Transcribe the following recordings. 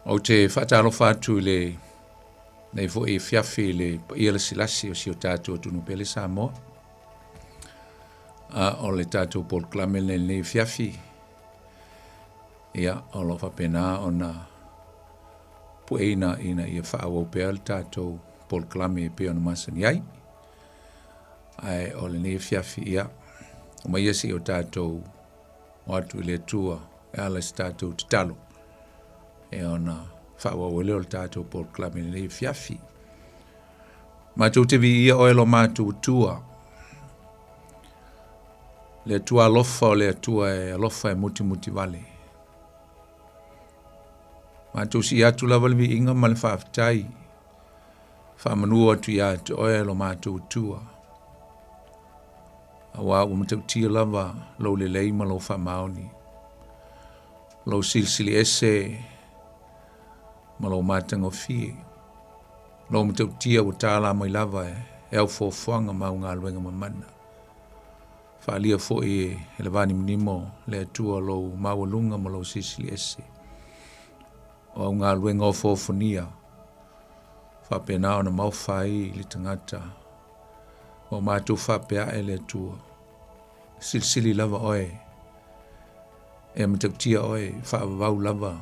O te whatalofa atu le nei fo e fiafi le ia le silasi o si o tātou tunu pele Samoa. O le tātou Paul Klame le nei fiafi. Ia o lo whapena o na pueina ina ia whaawau pea le tātou Paul Klame e pea na masani ai. Ai o le nei fiafi ia. O mai esi o tātou o atu le tua e ala si tātou titalo. E ona whaawau leo le tātou Paul Klame le nei fiafi. Mātou te vi ia oelo mātou tua. Le tua alofa o le tua e alofa e muti vale. Mātou si atu lava le vi inga ma le whaafitai. Whaamanua atu ia atu oelo mātou tua. Awa ua matau tia lava lau le leima lau whamaoni. Lau silsili ese ma lau mātanga fie. Lau matau tia o tāla mai lava e au fōwhanga mau ngā luenga mamana. Whaalia fo e le vani mnimo le atua lau mawalunga ma lau silsili ese. O au ngā luenga o fōwhania. Whapena o na mauwhai li tangata. O mātou whapea e le atua. Silsili lava oe. E matau tia oe whaavavau lava.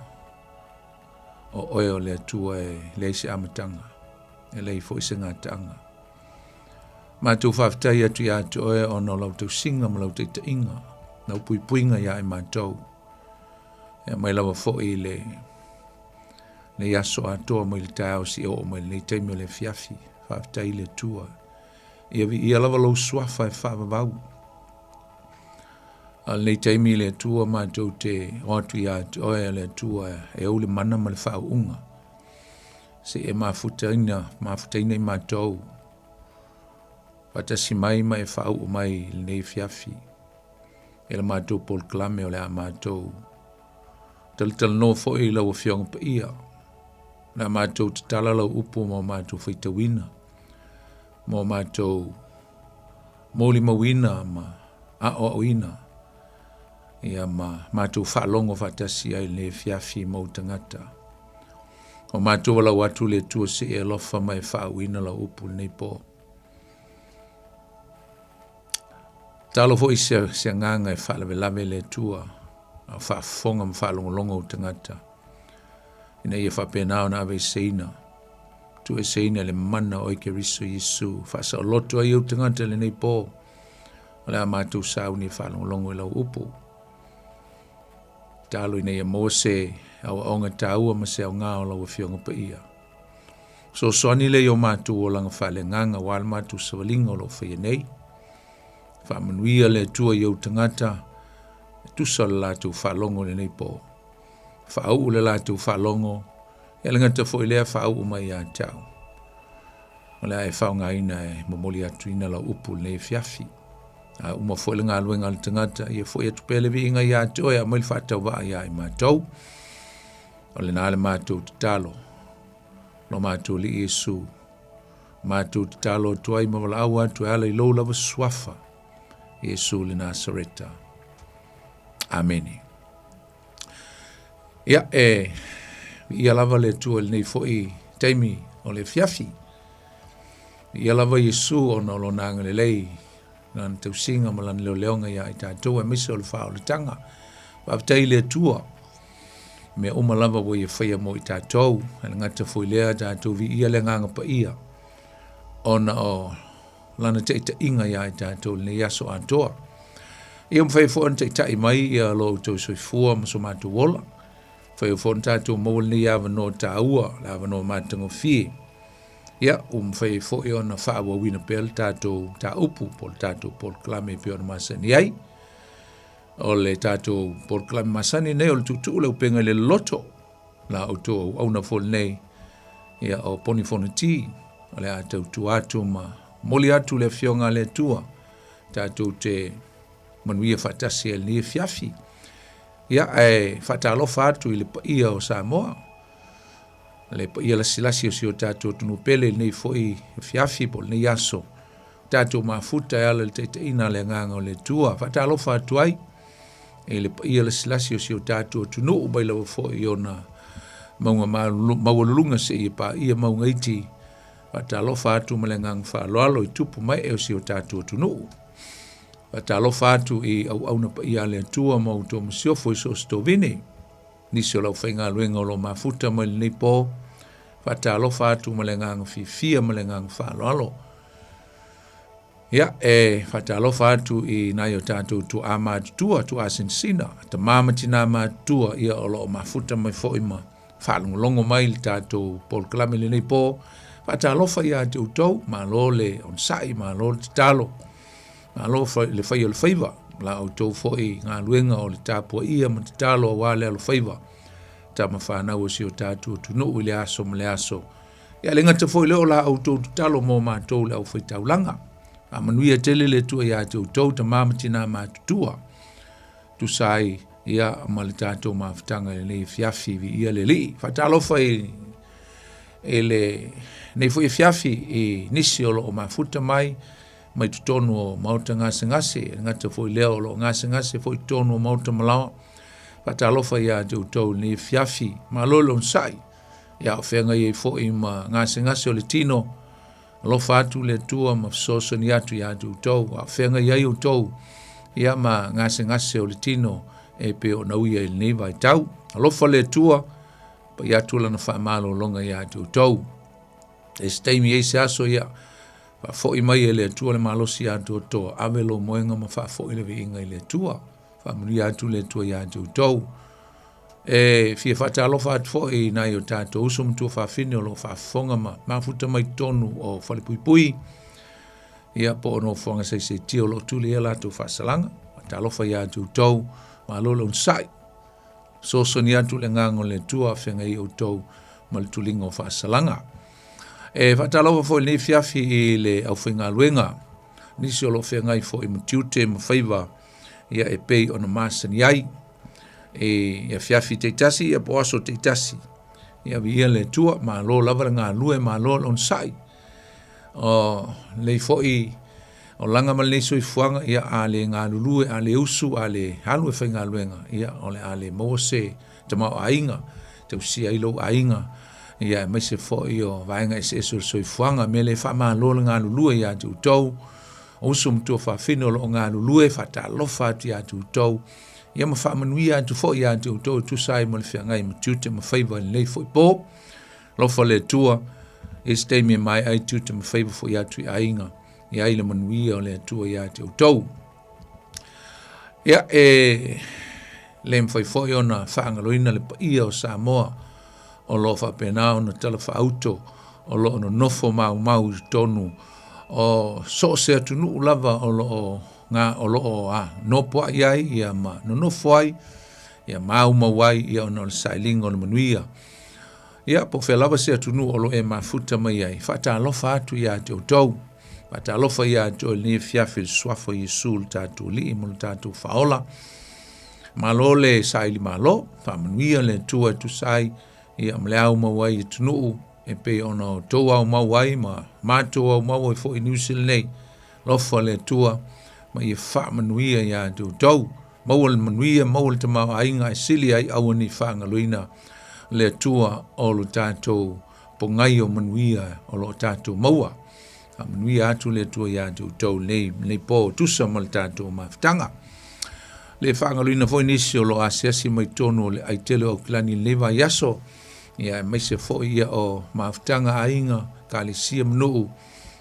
O oe o le atua e leise amatanga. E lei fo ise ngā tanga. Mātou whaafitai atu i atu oe o no lau tau singa ma lau teita inga. Nau pui puinga ia e mātou. E mai lava fo i le yaso atoa mai le tau si o mai le teimio le fiafi. Whaafitai le tua. Ia lava lau swafa e whaavavau. Le teimi le tua mātou te oatu i atu oe le tua e au le mana ma le whaaunga. Se e mafutaina i mātou. Patasi mai e whaau mai le nei fiafi. E le mātou Paul Klame o le a mātou. Tal no fo i lau fionga pa ia. Na mātou te tala lau upo mo mātou whaitawina. Mo mātou mōli mawina ma a o wina. Ia mātou whaalongo whatasi ai le fiafi mau tangata. O mātou wala watu le tua se e lofa mai whaawina la upu nei po. Talo fo i se nganga e whaalawelawe le tua. A whaafonga ma whaalongolongo o tangata. Ina ia whapenao na awe seina. Tu e seina le mana o ike riso Yesu. Whaasa o loto ai au tangata le nei po. O le a mātou sauni whaalongolongo e lau upu. Talo ina ia Mose au aonga taua ma se au ngā o lau fionga pa ia. So soani le o mātou o langa whale nganga wal mātou sawalinga o lau whaia nei. Whamanuia le tua i au tangata. Tusa le lātou whalongo le nei po. Whaau le lātou whalongo. E langata fo i lea whaau mai a tau. O lea e whao ngā ina e mamoli atu ina lau upu le fiafi. Uma fo le ngā luenga le tangata. Ia fo i atu pele vi inga i a toi a mail whatau waa i a i mātou. O le nāle mātou te talo. Lo mātou li Yesu. Mātou te talo tuai mawala au atu e ala i lou lava swafa. Yesu le Nasareta. Ameni. Ia ia lava le tua le nei fo i teimi o le fiafi. Ia lava Yesu o na lo nanga le lei. Nan tau singa malan leo leonga ia i tātou e misa o le whao le tanga. Waptai le tua. Me uma lava wo i whaia mo i tātou. Hana ngata fo i lea tātou vi ia le nganga pa ia. Ona o lana teita inga ia i tātou le yaso atoa. Ia mwhai fo an teita i mai ia lo tau soifua maso mātou wola. Whai fo an tātou mawal ni ia wano tāua. La wano mātango fie. Ia, mwhai fo i ona whaawa wina pel tātou tā upu pol tātou Paul Klame pe ona masani ai. O le tātou Paul Klame masani nei o le tutu le Upega ile Loloto. La auto au na fol nei. Ia o Poni Fonoti. O le atau tu atu ma moli atu le fionga le tua. Tātou te manuia whatasi e ni fiafi. Ia e whatalofa atu i le paia o Samoa. Le paia la silasi o si o tātou tunu pele nei foi fiafi pol nei aso. Tātou mafuta e ala le teita ina le nganga o le tua. Whatalofa atu ai. E le paia la silasi o si o tātou tunu ubai lau foi o na maunga maulunga se i pa ia maunga iti fatalofa atu malengang whaaloalo i tupu mai e o si o tātua tunu. Fatalofa atu i au na pa ia le tua mau tō masiofo i so stovini. Nisi o lau whainga luenga o lo mafuta mai le po. Fatalofa atu malengang fifia malengang whaaloalo. Ia fatalofa atu i nai o tātua tu ama tua tu asinsina. Ta mama tina ma tua ia o lo mafuta mai fo ima. Whalongolongo mai le tātou Paul Klame le nei po. Fatalofa ia te utau, ma lo le onsai, ma lo le talo. Ma lo le whai o le whaiva. La au tau fwoi ngā luenga o le tāpua ia ma te talo a wale alo whaiva. Ta ma whanau o si o tātou tunu i le aso ma le aso. Ia le ngata fwoi leo la au tau talo mō mātou le au whai taulanga. A manuia tele le tua ia te utau ta māmatina mātutua. Tu sai ia ma le tātou mawhitanga le fiafi vi ia le li. Fatalofa le nei fo fiafi i nisi o lo mafuta mai tutonu o mauta ngase ngata fo leo lo ngase fo tonu o mauta malawa fatalofa ia te utau ni fiafi ma lolo sai ia ofenga i fo i ma ngase o le tino lo fatu le tua ma soso ni atu ia te utau ofenga ia utau ia ma ngase o le tino e pe o nauia il nei vai tau lo fa le tua pa ia tula na fa malo longa ia te utau Esteimi e se aso ia fa fo i mai ele tua le malosi atu to avelo moenga ma fa fo ile vinga ile tua fa mri atu le tua ia atu to fi fa lo fa fo i na yo tato usum tu fa fino lo fa fonga ma futa mai tonu o fa le pui ia po no fonga se tio lo tu le la tu fa salanga ta lo fa ia atu to ma lo sai so sonia tu le ngango le tua fenga i o to ma le tulingo fa salanga fatalofa fo le fiafi i le au whainga luenga. Nisi o lo whainga i fo i mutiute ma whaiva ia e pei o na masani ai. Ia fiafi te tasi, ia poaso te tasi. Ia vi ia le tua, ma lo lavara ngā lue, ma lo on sai. Le fo i, o langa ma le soi fuanga, ia a le ngā lulue, a le usu, a le halue whainga luenga. Ia o le a le mawase, te mau ainga, te usia ilo ainga. Ia mai se fo io vainga e soi fuanga me le fa ma lo nga lulu ia tu tau o sum tu fa fino lo nga lulu fa ta lo fa ti tu tau ia ma fa manuia tu fo ia tu tau tu sai mo le fianga i tu te ma favor le fo po lo fo le tua este me mai ai tu te ma favor fo ia tu ainga ia ile manuia le tua ia tu tau ia le fo io na fa ngaloina le ia o Samoa o lo fa pena o na telefa auto o lo no nofo mau tonu o so se tunu lava o lo nga o lo no po ai ia ma no foi ia mau wai ia no sailing o manuia ia po fe lava se tunu o lo e mafuta mai ai fata lo fa tu ia te tau fata lo fa ia to ni fiafil swafo yesul tatu li mo tatu faola malole saili malo fa manuia le tua tu sai ia mleau mawai tunu e pe ono toa mawai ma toa mawai fo i New Zealand nei lo fa le tua ma ia fa manuia ia tu tau mawal manuia mawal te mawai nga sili ai au ni fa ngaloina le tua o lo tato pongai o manuia o lo tato maua manuia atu le tua ia tu tau nei po tusa mal tato maftanga le fa ngaloina fo inisi o lo asiasi mai tonu le aitele o klani leva yaso ia mai se fo ia o maftanga ainga kalisia mnu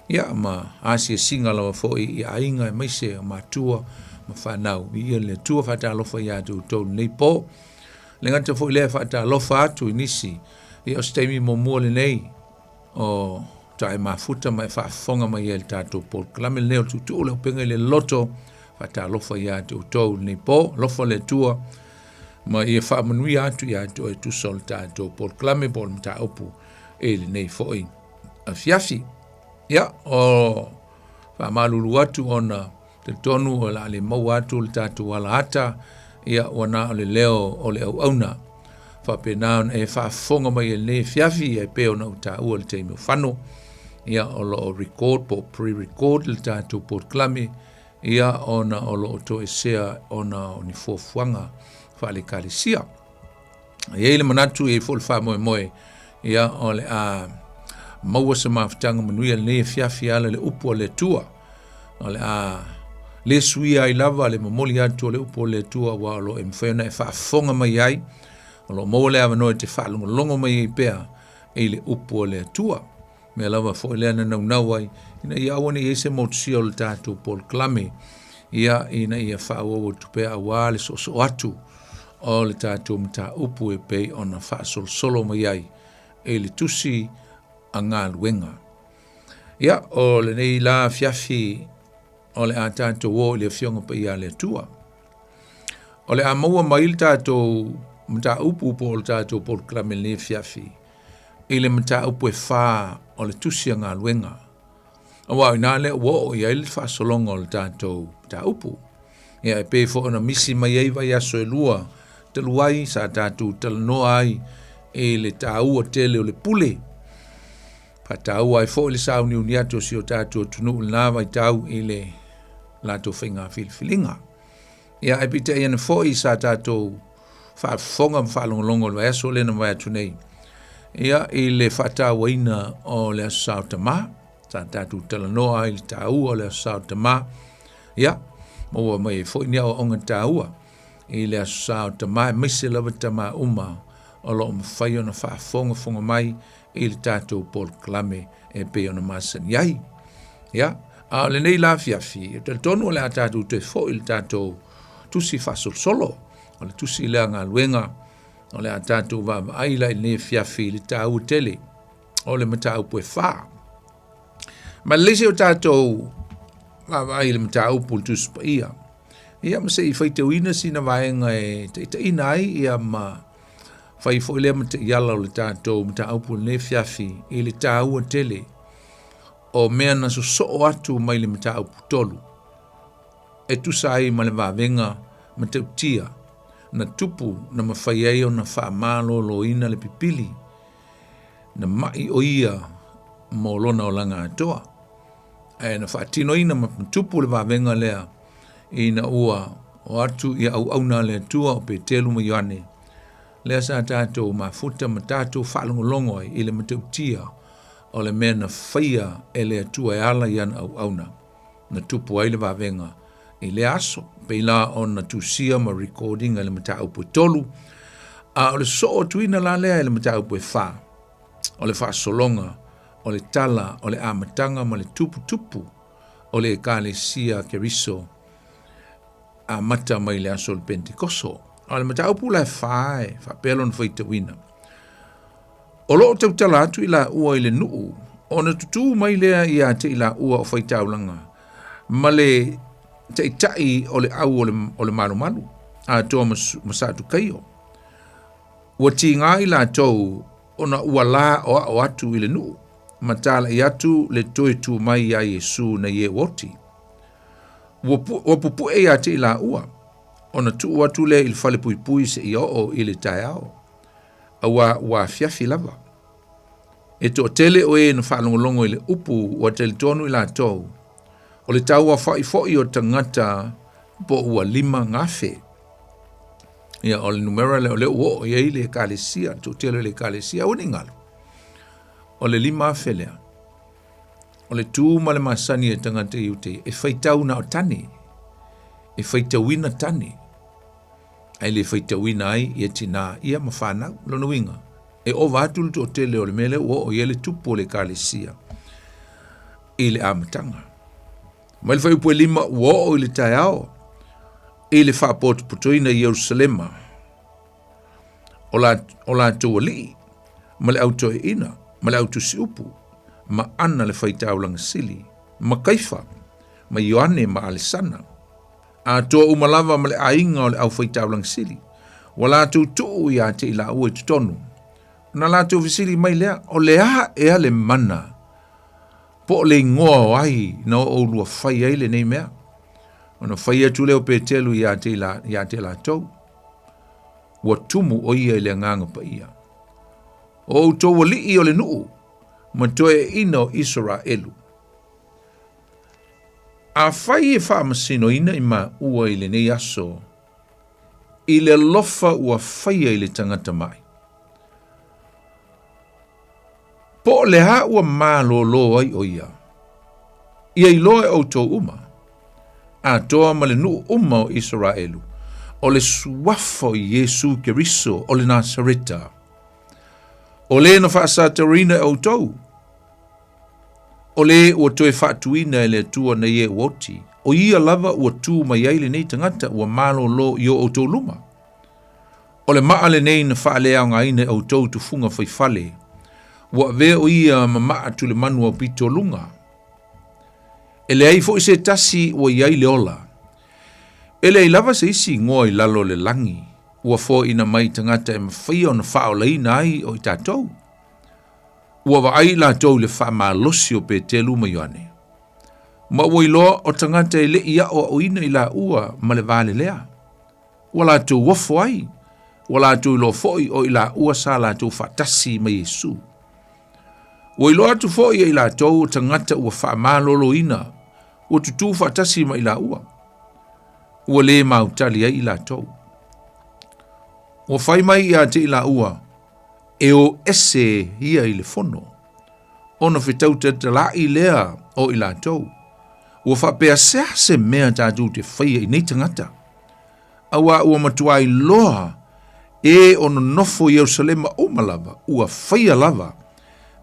ia ma asia singa la fo ia ainga mai se matua ma fanau ia le tua fata lo fo ia tu to nei po le ngata fo le fata lo fa tu inisi ia stemi mo mo le nei o tai mafuta mai fa fonga mai el tato por klame le tu le Upega ile Loloto fata lo fo ia tu to nei po lo fo le tua ma ia fa manui atu ia to tu solta to por clame por mta opu ele nei foi a fiafi ia o fa malulu atu ona te tonu o la le mau atu le tatu wala ata ia ona le leo o le auna fa pena e fa fonga mai le fiafi e pe ona uta o le te fano ia o lo record po pre-record le tatu por clame ia ona o lo to esea ona oni fofuanga fale kalisia Ia ile manatu e fol fa moe ia ole a maua se mafutanga manuia le fiafi ala le upo le tua ole a le suia I lava le mamoli atu le upo le tua wa lo e mwhena e whaafonga mai ai o lo mo le avanoe te whaalongolongo mai I pea e le upo le tua me lava fo le ana nau ai ina ia awane e se motusia o le tātou Paul Klame ia ina ia whaawo tupea wa le so atu o le tātou mta upu e pei o na whaasol solo mai ai e le tusi a ngā luenga. Ia, o le nei la fiafi o le a tātou o le fionga pa ia le tua. O le a maua mai le tātou mta upu po le tātou Paul Klame le fiafi e le mta upu e wha o le tusi a ngā luenga. Awa ina le wo ia le whaasolonga o le tātou mta upu. Ia e pei fo ona misi mai ai vai aso e lua te luai sa tātou talanoa ai e le tāua tele o le pule. Pa tāua e fo le sauni uniato si o tātou tunu lava I tau I le lato whinga filfilinga. Ia e pita iana fo I sa tātou whaafonga mwhalongolongo le aso le na mai atunei. Ia I le whataua ina o le aso sao tama. Sa tātou talanoa ai le tāua o le aso sao tama. Ia, maua mai fo inia o onga tāua. I le aso sao tama, mise lava tama uma o lo mwhai ona whaafonga mai I le tātou Paul Klame e pe ona masan iai. Ia, a le nei la fiafi, e te tonu o le a tātou te fo I le tātou tusi whasol solo, o le tusi le ngā luenga, o le a tātou vava aila I le fiafi le tāu tele, o le matau pue wha. Ma lese o tātou vava aila matau pul tusi pa ia. Ia ma se I whaitauina sina vaenga e te ina ai ia ma whai fo ilea ma te iala o le tātou ma ta aupu le fiafi I le tāua tele o mea na so atu mai le ma ta aupu tolu. E tusa ai ma le vavenga ma te utia na tupu na ma whai ai o na wha malo lo ina le pipili na mai o ia mo lona o langa atoa. E na wha tino ina ma tupu le vavenga lea ina ua o atu ia au na le tua o pe telu ma yoane. Lea sa tātou ma futa ma tātou whaalongolongo I le matautia o le mea na whaia e le atua e ala ian au na. Na tupu ai le vavenga I le aso. Pei la o na tusia ma recording e le matau po tolu. A o le so o tuina la lea e le matau po e wha. O le wha solonga, o le tala, o le amatanga ma le tupu. O le kale sia ke riso. A mata mai le aso le Pentikoso. O le matau pula e whae, whapelon whaitawina. O loo tau tala atu I la ua I le nuu, o na tutu mai lea I a te I la ua o whaitaulanga. Ma le te itai o le au o le malu, a toa masatu kaio. Ua ti ngā I la tau, o na ua la o atu I le nuu, ma tala I atu le toe tu mai a Yesu na ye woti. Ua pupu e a te I la ua, o na tu atu le il fale pui se I o I le tai ao. A wa fiafi lava. E to tele o e na whalongolongo I le upu wa tele tonu I la tau. O le tau wa whai o tangata po ua 5 ngafe. Ia o le numera le o le uo ia I le kalesia, to tele le kalesia o ningalo. O le 5 afe lea. O le tu ma le masani e tangata I ute. E whaitau na o tani. E whaitawina tani. Ai le whaitawina ai ia tina ia mawhanau lona winga. E o vātul to tele o le mele o ia le tupu o le kalesia. I le amatanga. Ma le whaiupu e 5 o I le tai ao. I le whaapotu putoina I Jerusalema. O la tua li. Ma le auto e ina. Ma le auto si upu. Ma ana le whaitau langa sili. Ma Kaifa. Ma Ioane ma Alesana. A toa umalava ma le ainga o le au whaitau lang sili. Wa la tuu ia te I la ue tutonu. Na la tuu visili mai lea, o lea ea le mana. Po le ngoa o ai na o lua whai ai le nei mea. O na whai atu leo pe telu ia te la tau. Wa tumu o ia I le nganga pa ia. O tau wa li I o le nuu. Ma toe ina o Israelu. A whai e wha masino ina I ma ua I le nei aso i le lofa ua whaia i le tangata mai. Po le ha ua mālo lo ai o ia. Ia i loe o tō uma. A toa ma le nuu uma o Israelu. O le suafo i Yesu Keriso o le Nasareta. O le na whaasatarina o tau. O le ua toe whaatuina e le tua na ie uoti. O ia lava ua tū mai aile nei tangata ua malo lo i o tau luma. O le maale nei na whaalea ngā ine o tau tu funga whaifale. Ua vea o ia ma maa tu le manu au pito lunga. E le ai fo i se tasi ua iai le ola. E le ai lava se isi ngoa i lalo le langi. Ua fo ina mai tangata e mawhia o na whao leina ai o i tātou. Ua wa ai la tau le wha maa losi o pe te luma yoane. Ma ua i loa o tangata e le ia o ina i la ua ma le vale lea. Ua la tau wafo ai. Ua la tau i lo foi o i la ua sa la tau whatasi ma Yesu. Ua i loa tu foi i la tau tangata ua wha maa lolo ina. Ua tutu whatasi ma i la ua. Ua le mautali ai i la tau. Ua whai mai i a te i la ua. E o ese ia i le fono. Ona whetau te la i lea o i la tau. Ua whapea sea se mea tātou te whaia i nei tangata. Awa ua matua i loa e ono nofo Yerusalema o malava. Ua whaia lava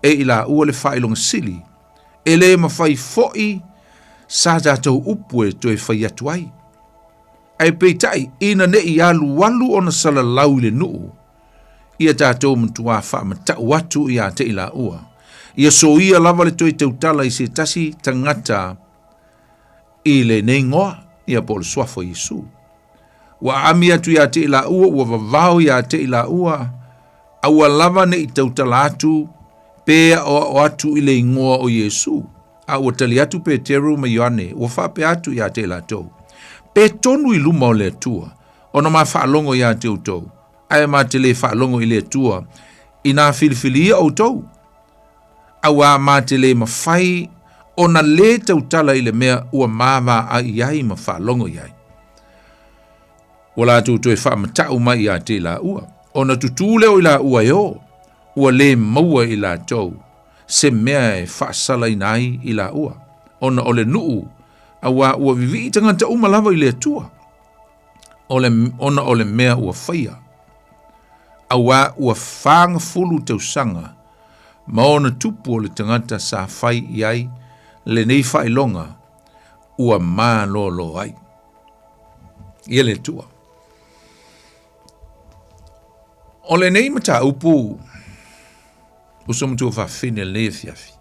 e i la ua le whailonga sili. E le ma whai foi sa tātou upue to e whaia tuai. Ai peitai ina ne i alu walu ona sala lau le nuu. Ia tātou mtua wha matau watu i a te i la ua. Ia so ia lava le toi tautala i se tasi tangata i le nei ngoa ia po le suafo Yesu. Wa ami atu i a te i la ua, ua vavau i a te i la ua, aua lava ne i tautala atu, pea o atu i le ingoa o Yesu. A ua tali atu pe teru ma Ioane, ua whape atu i a te i la tau. Pe tonu i luma o le atua, ona ma whaalongo i a te utau. Ai ma te le whaalongo i le atua, i nā whiliwhilia o tau. Awa ma te le mawhai, ona le tautala i le mea ua māwa a iai ma whaalongo iai. Wala tu toi wha matau mai i a te la ua. Ona tutule o i la ua yo, ua le maua i la tau. Se mea e whaasala i nai i la ua. Ona ole nuu, awa ua vivi i tangata umalava i le atua. Ona ole mea ua whaia. Awa ua whanga fulu tau sanga. Ma ona tupu o le tangata sa whai iai, le nei whailonga, ua mā lo ai. Ia le tua. O le nei mata upu, uso mtua whawhine le fiafi.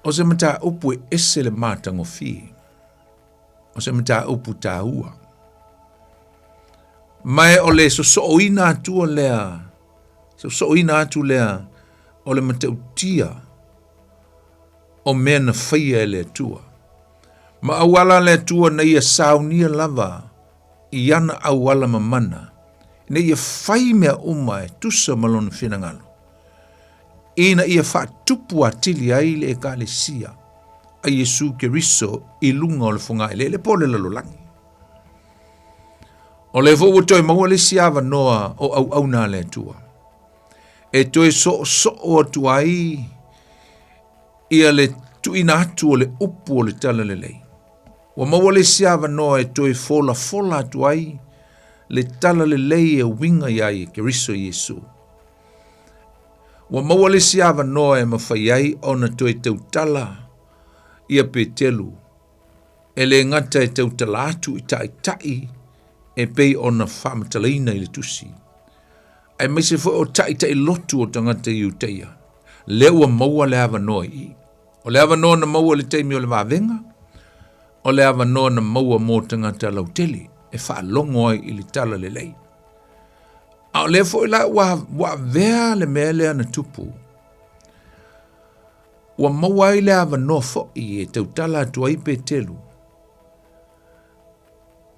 O se mata upu e ese le mātango fi. O se mata upu tā ua. Mai o le so ina atua lea, so ina atu lea, o le mata utia, o mea na whaia e le atua. Ma awala le atua na ia saunia lava, i ana awala mamana, na ia whai mea uma e tusa malona whenangalo. Ina ia whaatupu atili ai le e ka le sia, a Yesu Keriso i lunga o le whunga le pole lalolangi. O le fo toi maua le siava noa o au na le atua. E toi so o tuai, ia le tuina atu o le upu o le tala le lei. Wa maua le siava noa e toi fola tuai, le tala le lei e winga iai ke riso Yesu. Wa maua le siava noa e mawhaiai o na toi tau tala ia pe telu. E le ngata e tau tala atu i tai e pei o na whamatalaina i le tusi. Ai mai se fo o tai lotu o tangata i uteia. Le ua maua le ava noa i. O le ava noa na maua le teimi o le wavenga. O le ava noa na maua mō tangata lauteli. E whaalongo ai i le tala le lei. A o le fo i la wa vea le mea lea na tupu. Wa maua i le ava noa fo i e tau tala atua i pe telu.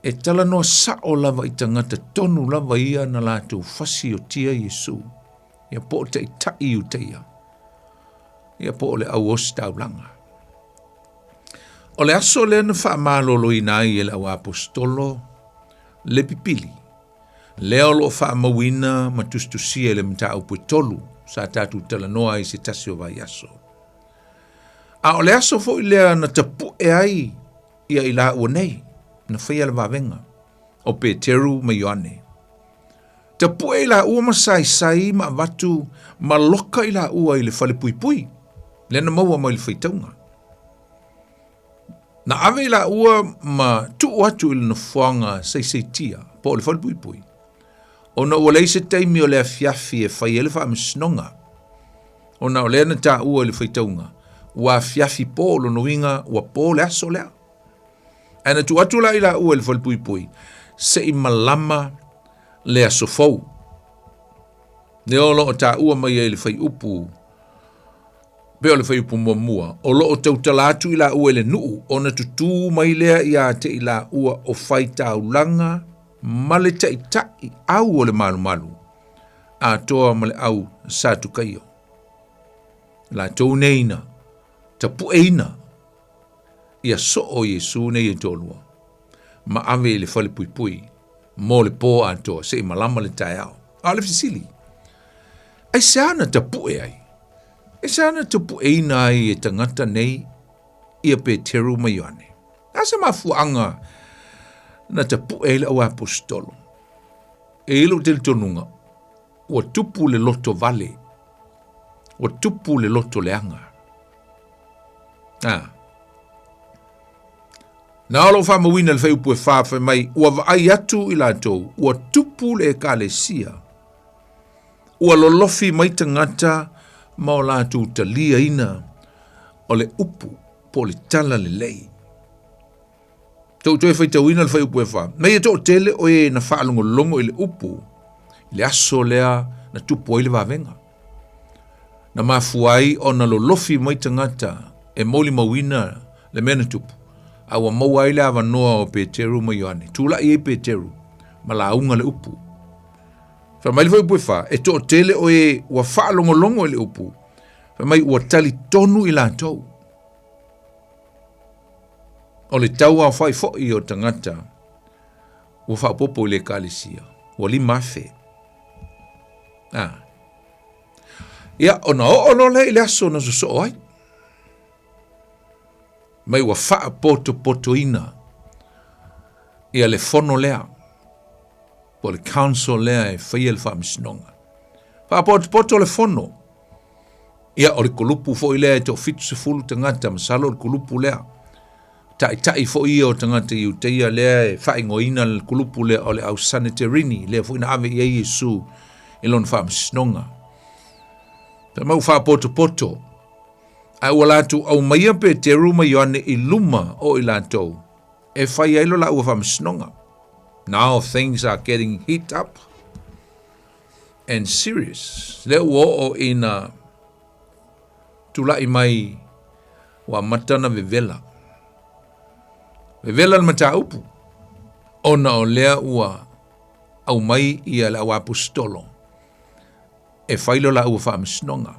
E tala noa sao lava i tangata tonu lava ia na lātou whasi o tia Yesu. Ia po o te tai u teia. Ia po o le au osi taulanga. O le aso le na wha malolo i nai e le au apostolo, le pipili. Leo lo wha mawina ma tustusia le mta au pui tolu sa tatu talanoa i se tasi o vai aso. A o le aso fo i lea na tapu e ai ia i la ua nei, na whaia le wawenga, o Peteru ma Ioane. Tapu e la ua masai sai ma watu ma loka i la ua i le whale pui pui, le na maua ma i le whaitaunga. Na ave i la ua ma tu watu i le na fuanga sei tia, po le whale pui pui. O na ua leise teimi o le afiafi e whai ele wha misnonga. O na o lea na ta ua i le whaitaunga, ua afiafi po lo noinga ua po le aso lea. Ana tu atu la i la ua i le whale pui pui, se i malama le aso fau. Ne o lo o ta ua mai e le whai upu, pe o le whai upu mua, o lo o tau talatu i la ua i le nuu, o na tutu mai lea i a te i la ua o whai tau langa, male tai tai au o le malu malu, a toa male au sa tukaio. La tau neina, tapu eina, ia so o Yesu nei e tolua, ma ave le whale pui pui, mo le po a toa, se i malama le tai au. A le fisili. Ai seana tapu e ai. E seana tapu eina ai e tangata nei, ia Peteru ma Ioane. Asa mafuanga, na tapu e le au apostolo. E ilo te tonunga, ua tupu le loto vale, ua tupu le loto leanga. Na alo wha mawina le whai upu e whawha mai, ua vaai atu i la tau, ua tupu le ekalesia, ua lolofi mai tangata, ma o la tu talia ina, o le upu, po le tala le lei. Tau toi whai tauina le whai upu e wha. Nei e tō tele o e na whaalongo longo i le upu, i le aso lea na tupu i le wawenga. Na mafuai o na lolofi mai tangata e moli mawina le mena tupu. Awa maua i le awa noa o Peteru ma Ioane. Tula i e Peteru, ma la unga le upu. Wha mai le whai upu e wha, e tō tele o e ua whaalongo longo i le upu. Wha mai ua tali tonu i la tau. O le tau a whai fo i o tangata, ua whaapopo i le kalesia, ua li mafe. Ia, ona o le i le aso na so ai. Mai ua whaapoto ina, ia le fono lea, po le council lea e whaia le whaamisnonga. Whaapoto le fono, ia o le kulupu fo i lea e tō fitu se fulu tangata, masalo le kulupu lea, tai fo ia o tangata i uteia lea e whaingoina le kulupu lea o le au sanitarini, lea fo ina ave i Yesu i lon whaamisnonga. Pe mau whaapoto, ai ua lātou au maia Peteru ma Ioane i luma o i lātou, e whai ailo la ua whaamisnonga. Now things are getting heat up and serious. Le ua o ina tulai mai wa matana vevela. Vevela le mata upu. Ona o lea ua au mai ia la ua apostolo. E whailo la ua whaamisnonga.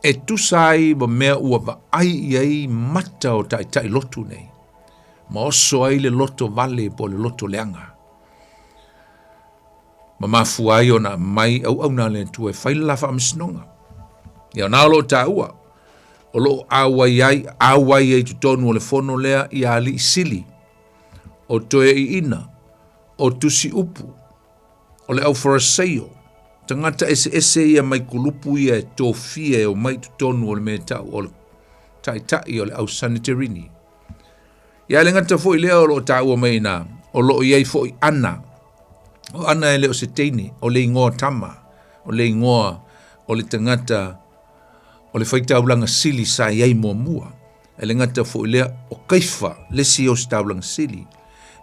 E tusai ba mea ua va ai iai mata o tai lotu nei. Ma oso ai le loto vale po le loto leanga. Ma mafu ai o na mai au na le tu e whaila la whaamisnonga. Ia o nao lo ta ua. O lo awai ai tutonu o le fono lea i ali sili. O toe i ina. O tusi upu. O le au foraseio. Tangata ese ia mai kulupu ia e tōfia o mai tutonu o le mea o le tai o le au sanitarini. Ia le ngata fo i lea o lo ta ua mai na. O lo iai fo i ana. O ana e leo se teine. O le ingoa tama. O le ingoa o le tangata o le whaitaulanga sili sa iai mua. E le ngata fo i lea o kaifa lesi o staulanga sili.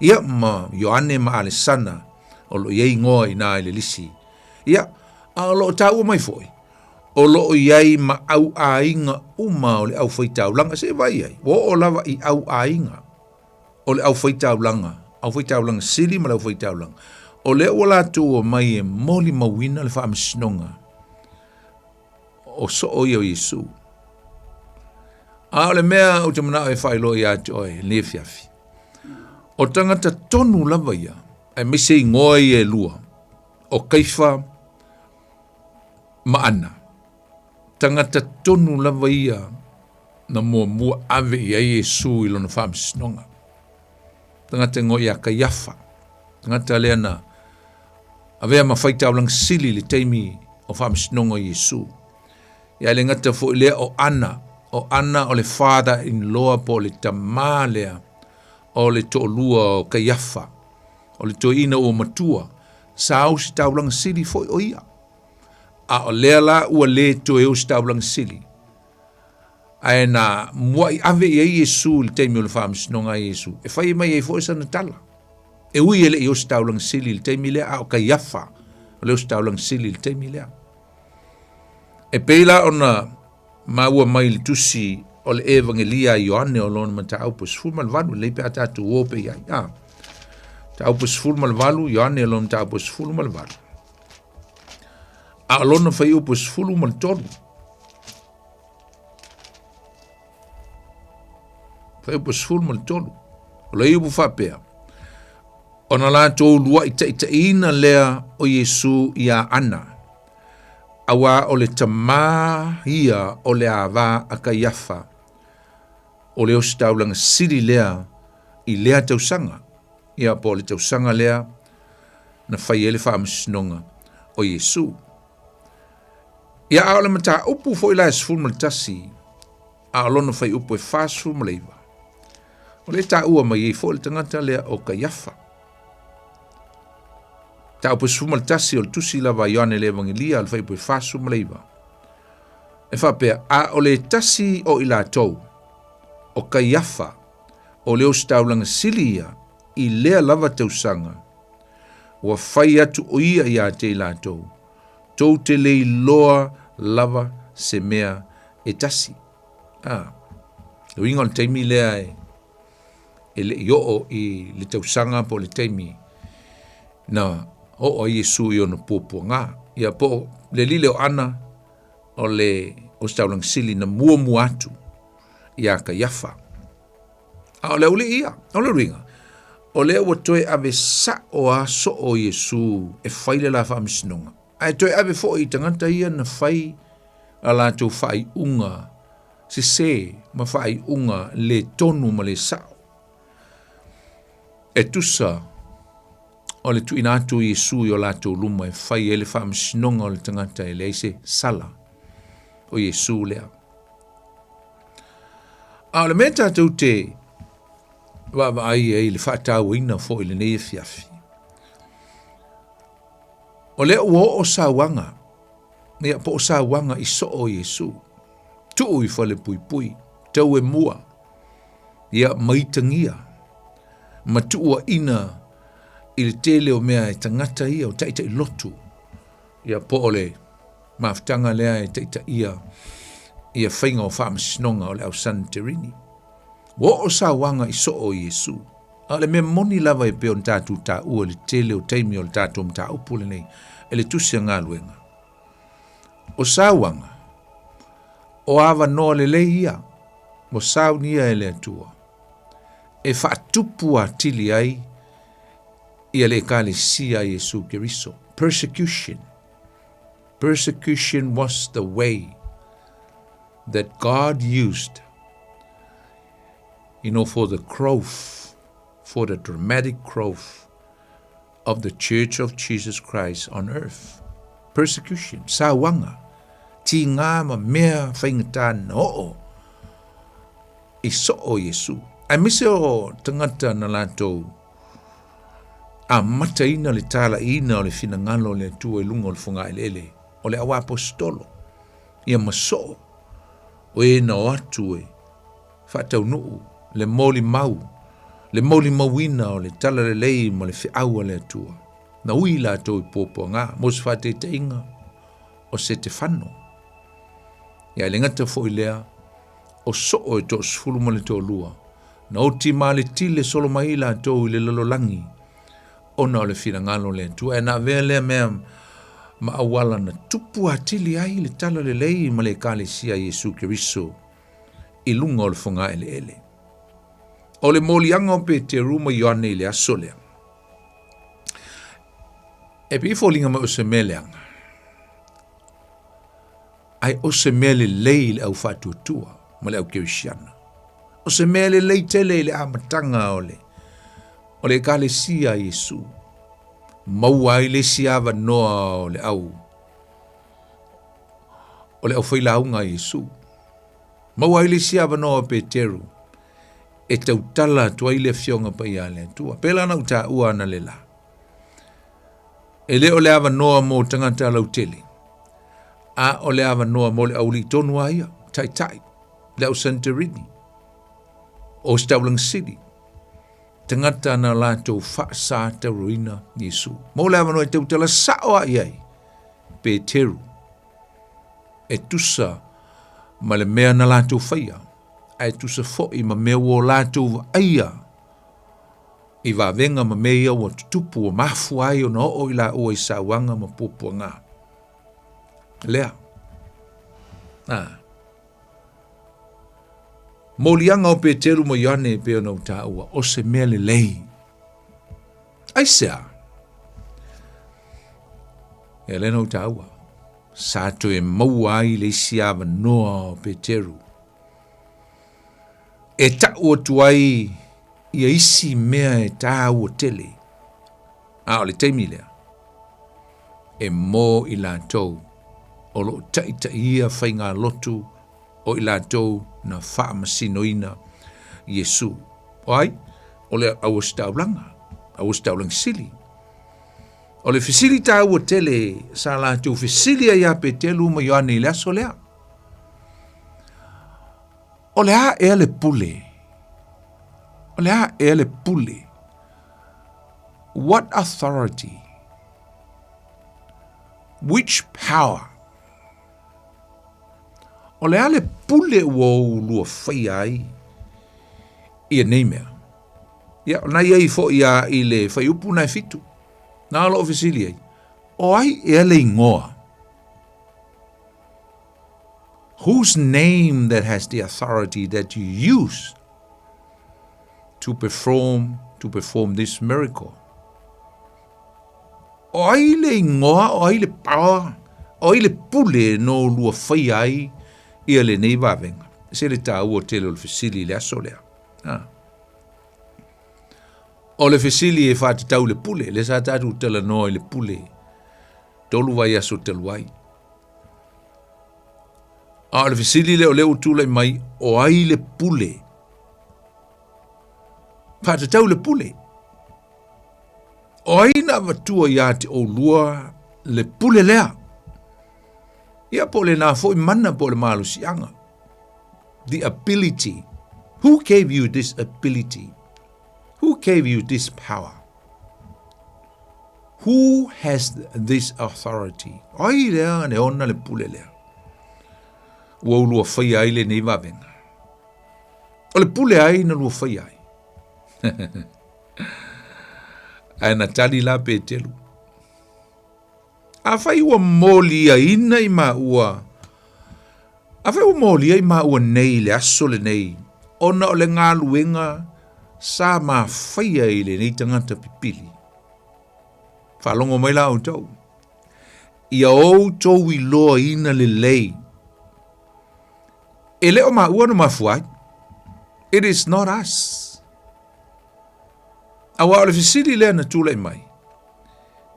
Ia ma Ioane ma Alesana o lo iai ngoa i nā ele lisi. Ia, a lo ta ua mai foi. O lo iai ma au ainga uma o le au whaitaulanga se vai ai. O lava i au ainga o le au whaitaulanga. Au whaitaulanga sili ma le au whaitaulanga. O le ua lātou o mai e moli mawina le whaamisnonga. O so o i o Yesu. A o le mea o te manao e whailo i atu oe, le fiafi. O tangata tonu lava ia, ai mise ngoi e lua o kaifa maana tangata tonu lava ia na mua ave ia Yesu i lona whaamisnonga. Tangata ngoi a kaiafa. Tangata lea na avea mawhaitau lang sili le teimi o whaamisnonga Yesu. Ia le ngata fo lea o ana o le father-in-law po le tamā lea o le to'olua o kaiafa, o le toina o matua, sa au si tau lang sili fo o ia. A o lea la ua le to e o si tau lang sili. Ai na mua i ave i Yesu le teimi o le whaamisnonga Yesu. E whai mai e fo e sana tala. E ui ele i o si tau lang sili le teimi lea a o kaiafa, o le o si tau lang sili le teimi lea. E peila ona maua mai le tusi o le evangelia Ioane o lona mata au pas fulmal valu le pe ata tu ope ia. Ta au pas fulmal valu Ioane o lona ta au pas fulmal valu. A lona fai au pas fulmal tolu. Fai pas fulmal tolu. O le iu fa pea. Ona la to lua ita ina lea o Yesu ia ana. Awa o le tamā ia o le ava a kaiafa. O le ostaulang siri lea i lea tausanga. Ia po le tausanga lea na whai ele whaamisnonga o Yesu. Ia ao le mata upu fo ila esfulmal tasi. A alona whai upu e whaasfulmal eiva. O le ta ua mai e fo le tangata lea o kaiafa. Ta upu esfulmal tasi o le tusi lava Ioane le evangelia al whai upu e whaasfulmal eiva. E whapea a o le tasi o ila tau. O kaiafa, o leo staulanga silia, i lea lava tausanga, wa whai atu o ia i a te lātou, tau te lei loa lava se mea e tasi. Wingon teimi lea e le ioo i le tausanga po le teimi, na o Yesu i ona pōpua ngā, ia po le lile o ana, o le o staulang sili na mua atu, ia kaiafa. A o le ule ia, o le ringa. O le ua toe ave sa o a so o Yesu e whaile la whaamisnonga. Ai toe ave fo i tangata ia na whai a la tau whai unga, se ma whai unga le tonu ma le sao. E tusa o le tuina atu Yesu i o la tau luma e whai e le whaamisnonga o le tangata e le eise sala o Yesu lea. A le meta tau te wa ai le whaatau ina fo i le nei fiafi. O le ua o sawanga, mea po o sawanga i so o Yesu. Tuu i whale pui, tau e mua, ia maitangia, matua ina i le tele o mea e tangata ia o taita i lotu. Ia po o le maftanga lea e taita ia whainga o whaamisnonga o le au santerini. Wo o sawanga i so o Yesu. A le mea moni lava e peo tātou tā ua le tele o teimi o le tātou mta upule nei. E le tusia ngā luenga. O sawanga. O awa noa le leia. Mo saunia e le atua. E whaatupu a tili ai. Ia le ka le sia Yesu Keriso. Persecution. Persecution was the way that God used for the growth, for the dramatic growth of the Church of Jesus Christ on earth. Persecution, sawanga, ti ngā ma mea whaingatana o i so o Yesu. Ai mise o tangata na lātou a mata ina le tala ina o le finangalo le tua e lunga o le whunga ele, o le awa apostolo, ia maso, o e na o atu e, whatau nuu, le moli mauina o le tala le lei mo le whiaua le atua. Na ui la tau i pōpua ngā, mos whate te inga o se te whano. Ia le ngata fo i lea, o so o e tō sfulu mo le tō lua. Na o ti ma le tile solo mai la tau i le lalolangi, o na o le whina ngalo le atua. E na vea lea mea ma awala na tupu atili ai le tala le lei ma le kale sia Yesu Keriso i lunga o le whunga ele. O le molianga o pe te ruma Ioane le asolea. E pi fōlinga ma o se meleanga. Ai o se mele lei le au whātuatua, ma le au kirisiana. O se mele lei tele le amatanga o le kale sia Yesu. Maua i le siava noa o le au whailaunga Yesu. Maua i le siava noa Peteru. E tautala tua i le fionga pa ia le tua. Pela na uta ua na le la. E le o le ava noa mo tangata lautele. A o le ava noa mo le auli tonu aia. Tai tai. Le au Santorini. O Staulang City. Tangata na la tau whaasa te ruina Yesu. Mo le ava noa e tautala sao a iai. Peteru. E tusa ma le mea na la tau whaia. Ai tusa fo'i ma mea wo la tau wa aia. I wa venga ma mea wa tutupu o mafu ai o na o ila o i sawanga ma popua ngā. Lea. Molianga o Peteru mo Iane pe ona uta ua o se mea le lei. Ai sea. E lena uta ua. Sato e maua ai le siava noa o Peteru. E ta ua tuai ia isi mea e ta ua tele. O le teimi lea. E mo i la tau. O lo taita ia whainga lotu o i la tau na wha masinoina Yesu. Oai, o le au staulanga. Au staulang sili. O le fisili ta ua tele sa la tau fisili ia Petelu ma Ioane le aso lea. O le a e le pule. O le a e le pule. What authority? Which power? O le a le pule ua lua whai ai. Ia nei mea. Ia, na iei fo ia i le whai upu nai fitu. Nā alo ofisili ai. O ai e le ingoa. Whose name that has the authority that you use to perform this miracle? O ai le ingoa, o ai le power, o ai le pule no lua whai ai ia le nei wawenga. Se le tā ua tele o le fisili le aso lea. O le fisili e whātatau le pule, le sa tātu tala noa i le pule. Tolu vai aso telu ai. O le fisili le o leo tūlai mai, o ai le pule. Whātatau le pule. O ai na watua ia te o lua le pule lea. Ia po le nā fo i mana po le malu sianga. The ability. Who gave you this ability? Who gave you this power? Who has this authority? Ai lea ne ona le pule lea. Ua ulua whai ai le nei wawenga. O le pule ai na lua whai ai. Ai na tali la Petelu. A whai ua moli a ina i ma ua. A whai ua moli a i ma ua nei le aso le nei. Ona o le ngā luenga sa ma whai ai le nei tangata pipili. Whalongo mai la au tau. Ia au tau i loa ina le lei. E leo ma ua no mafuai. It is not us. Awa o le fisili lea na tūlai mai.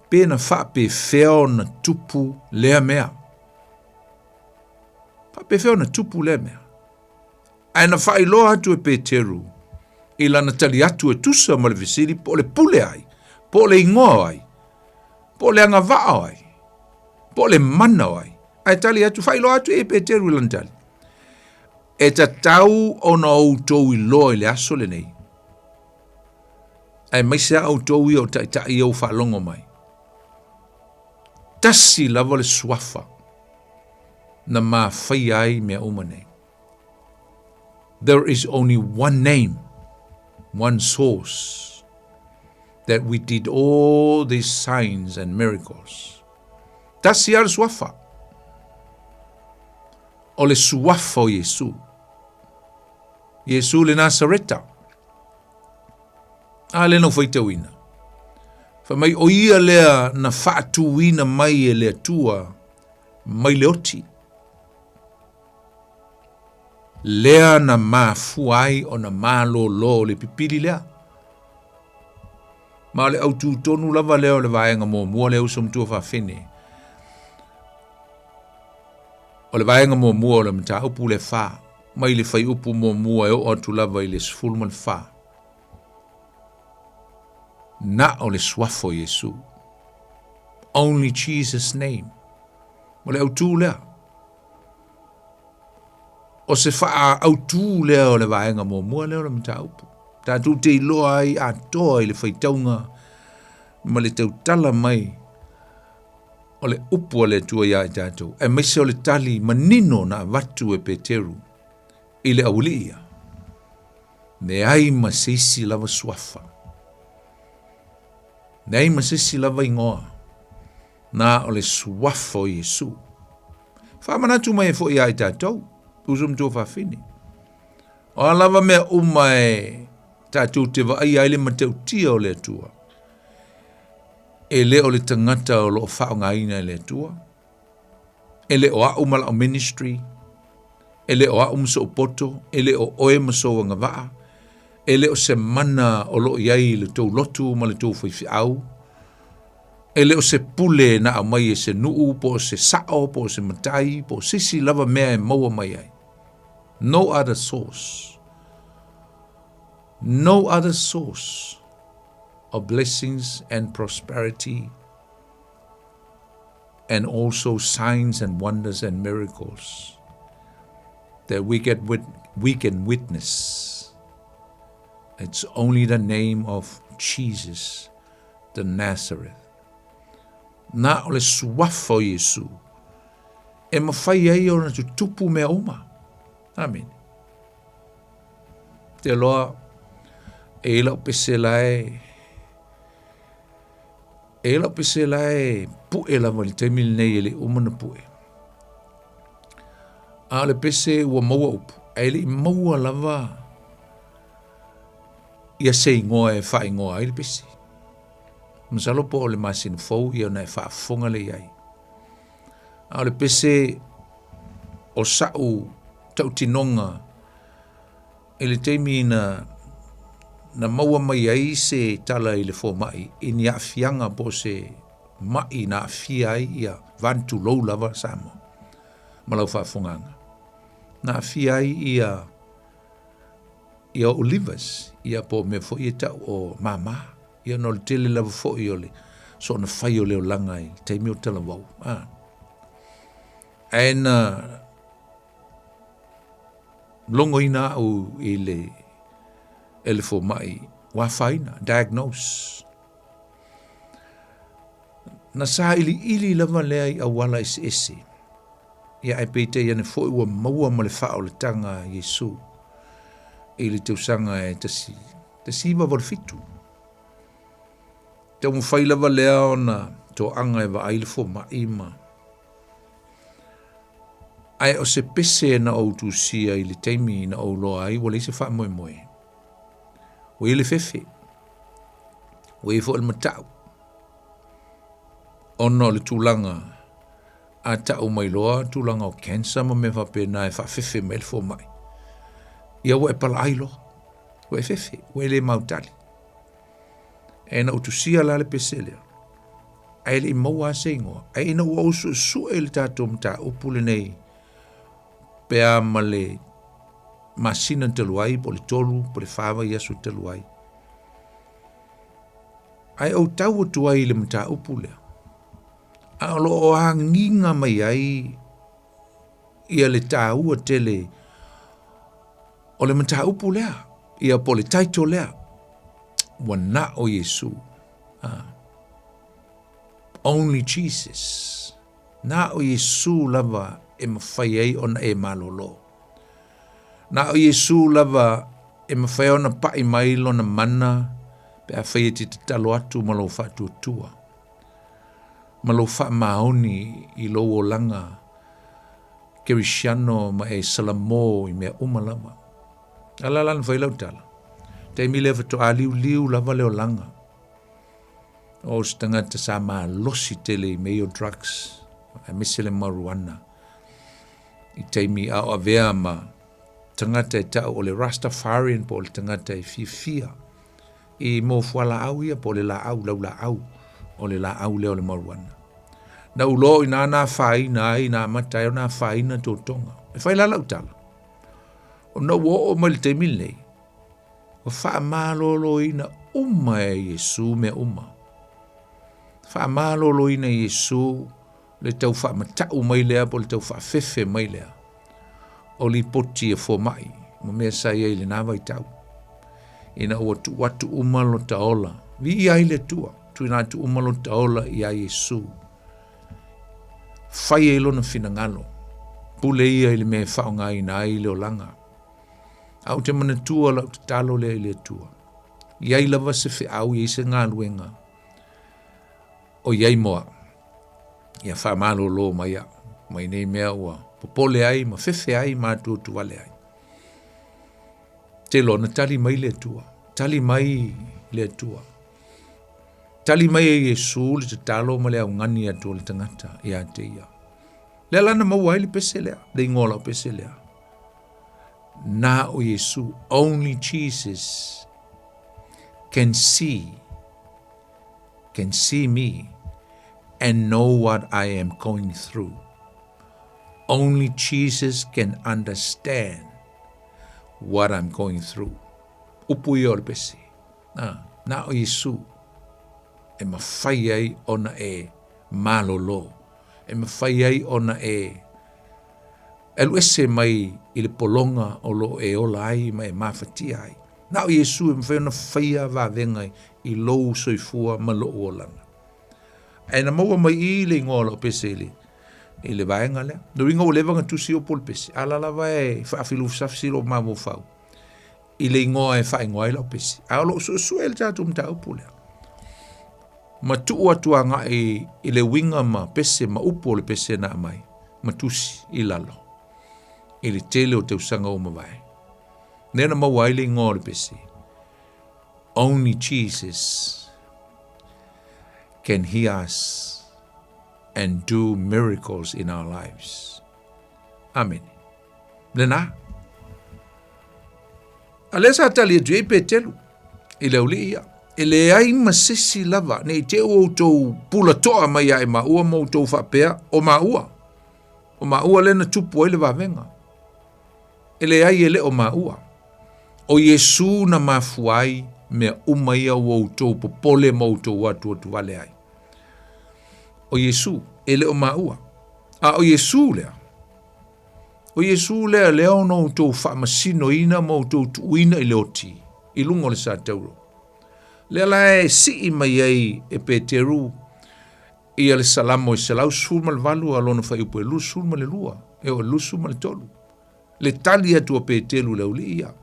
Pena whape wheo na tupu lea mea. Whape wheo na tupu lea mea. Ai na whai loa atu e Peteru. I lana tali atu e tusa ma le fisili po le pule ai. Po le ingoa ai. Po le anga vao ai. Po le mana ai. Ai tali atu whai loa atu e Peteru i lana tali. E ta tau o na outou i loa i le aso le nei. Ai mai se outou i o tai au whalongo mai. Tasi lava le suafa na ma whai ai mea umane. There is only one name, one source, that we did all these signs and miracles. Tasi al suafa. O le suafa o Yesu. Yesu le Nasareta. A le no whaitawina. Mai o ia lea na whaatuina mai e lea tua, mai leoti. Lea na mafuai o na malolo le pipili lea. Ma le au tūtonu lava leo le vaenga mua le usum tua whawhine. O le vaenga mua o le mta upu le wha. Mai le whai upu mua e o atu lava i le sfulma le wha. Na o le swafo Yesu. Only Jesus' name. Mo le au tū lea. O se wha au tū lea o le vaenga mua leo le mta upu. Tātou te iloa ai a toa i le whaitaunga ma le tautala mai o le upu o le tua ia i tātou. E maise o le tali manino na watu e Peteru i le auli ia. Ne ai ma seisi lava swafa. Ne ai ma seisi lava ingoa na o le swafo Yesu. Whamanatu mai e fo ia i tātou. Usum tō whawhini. O lava mea umai tātou te wa ai aile ma tau tia o le atua. E le o le tangata o lo whao ngaina le atua. E le o au mala o ministry. E le o au mso o poto. E le o oe maso o ngawaa. E le o se mana o lo iai le tau lotu ma le tau whaifi au. E le o se pule na a mai e se nuu po se sao po se matai po sisi lava mea e maua mai ai. No other source. No other source of blessings and prosperity and also signs and wonders and miracles that we can witness. It's only the name of Jesus, the Nazareth. Na o le suafo Yesu. E mawhai ai o na tutupu mea uma. Amen. Te loa e lau pese lai pu e la wali taimili nei e le umana pu e. A le pese ua maua upu. E le maua lava ia se ingoa e wha ingoa ai le pese. Masalo po o le masina fau ia na e wha fonga le iai. A le pese o sau tau tinonga e le taimi na maua mai ai se tala i le fo mai i ni afianga po se mai na afia ai ia vantu lou lava Samoa malau whaafonganga na afia ai ia olivers ia po me fo ia tau o mama ia no le tele lava fo i ole so na whai o leo langa i taimi o tala wau and longo ina au i le fo mai wa faina diagnose na sa ili lava le ai awala ese ia ai pete ia ne fo ua maua ma le fao le tanga Yesu i le tausanga e tasi wa fitu te mo fai lava le ona to anga e wa ai le fo mai ma ai o se pese na o tu sia i le taimi na o loa ai wale se wha moe o i le fefe o i fo il matau ono le tūlanga a tau mai loa tūlanga o cancer ma me whapena e wha fefe me le fo mai ia o e pala ai loa o e fefe o e le mautali e na o tu sia la le pese lea ai le maua se ingoa ai na ua usu su e le tato mta upule nei pea ma le masina teluai po le tolu po le whawa Yesu teluai ai au tau tu ai le mta upule a lo o hanginga mai ai ia le tāua tele o le mta upule ia po le taito lea wana o Yesu only Jesus na o Yesu lava e mawhai ai ona e malolo na o Yesu lava e mawhai ona pai mai lona mana pe a whai te talo atu malo whatu tua malo wha maoni i lo o langa Kerishano ma e salamo i mea umalama ala lan whai lau tala te mi lewa to a liu lava leo langa o se tangata sa maa losi tele meo drugs, a mesele marijuana, i teimi a avea ma tangata e tau o le Rastafarian po le tangata e fia, i mo fuala au ia po le la au, lau la au, o le la au leo le marijuana. Na ulo ina na faina ai na matai na faina to tonga. E fai la lau tala. O na wo o mal te mile. O fa malolo ina umma e Yesu me umma. Fa malolo ina Yesu le tau fa matau mai lea po le tau fa fefe mai lea. O li poti e fo mai. Mo mea sa ia ile na vai tau. Ina o watu umma lo taola. Vi ia ile tua. Tu ina tu umma lo taola ia Yesu. Fai e lona finangalo. Pule ia ile me whaonga ina ile o langa. Au te mana tua la te talo le ile tua. Iai lava se fe au i se ngā luenga. O iai moa. Ia wha malo lo mai a. Mai nei mea ua. Popole ai, ma fefe ai, ma tu wale ai. Te lona tali mai le tua. Tali mai le tua. Tali mai e Yesu le te talo ma le au ngani atu le tangata ia te ia. Le lana mawai le pese lea. Le ingola o pese lea. Na o Yesu, only Jesus can see me and know what I am going through. Only Jesus can understand what I'm going through. Upu i o le pese. Na o Yesu, e mawhai ai ona e malolo. E mawhai ai ona e ese mai i le polonga o lo e ola ai mai mawhatia ai. Na o Yesu e mawhai ona whaia wawenga i lou soifua ma lo o lana. E na maua mai i le ingola o pese i le vaenga lea. No ingo o levanga tusi o pol pese. Ala lava e whaafilu safsi lo mamu fau. I le ingoa e whaingoa i la o pese. A lo su e le tatu mta upu lea. Ma tuu atua nga i le winga ma pese ma upu o le pese na mai. Ma tusi i lalo. I le tele o te usanga o mawai. Nena mawai le ingoa le pese. Only Jesus can hear us and do miracles in our lives. Amen. Nena. Alesa tali e dwe petelu. Ile uli ia. Ele ai masisi lava. Ne te o tau pula toa mai ai maua mo tau whapea o maua. O maua lena tupu ele wawenga. Ele ai ele o maua. O Yesu na mafuai mea umaia o tau popole mo tau watu wale ai. O Yesu, ele o maua. O Yesu lea. O Yesu lea leo no tau whamasino ina mo tau tuina i leoti. I lungo le sa tauro. Lea la e si mai ai e Peteru. Ia le salamo i salau sulma le valu alona whai upo e lu sulma le lua. E o lu sulma le tolu. Le tali atu a Peteru le uli ia.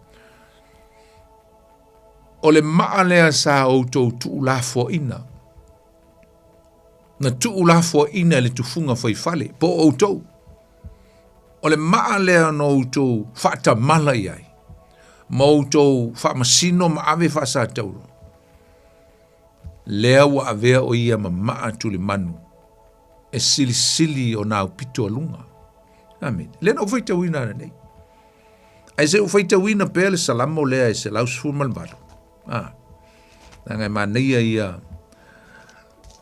O le maa lea sa o tau tuu la fo ina. Na tuu la fo ina le tufunga fai fale. Po o tau. O le maa lea no tau whata mala iai. Ma o tau whamasino ma ave whasa tauro. Lea wa avea o ia ma maa tuli manu. E sili sili o nao pito alunga. Amen. Lena o whaita wina na nei. Ai se o whaita wina pēr le salamo lea e se lau sfurman valu. Nanga ma neia ia.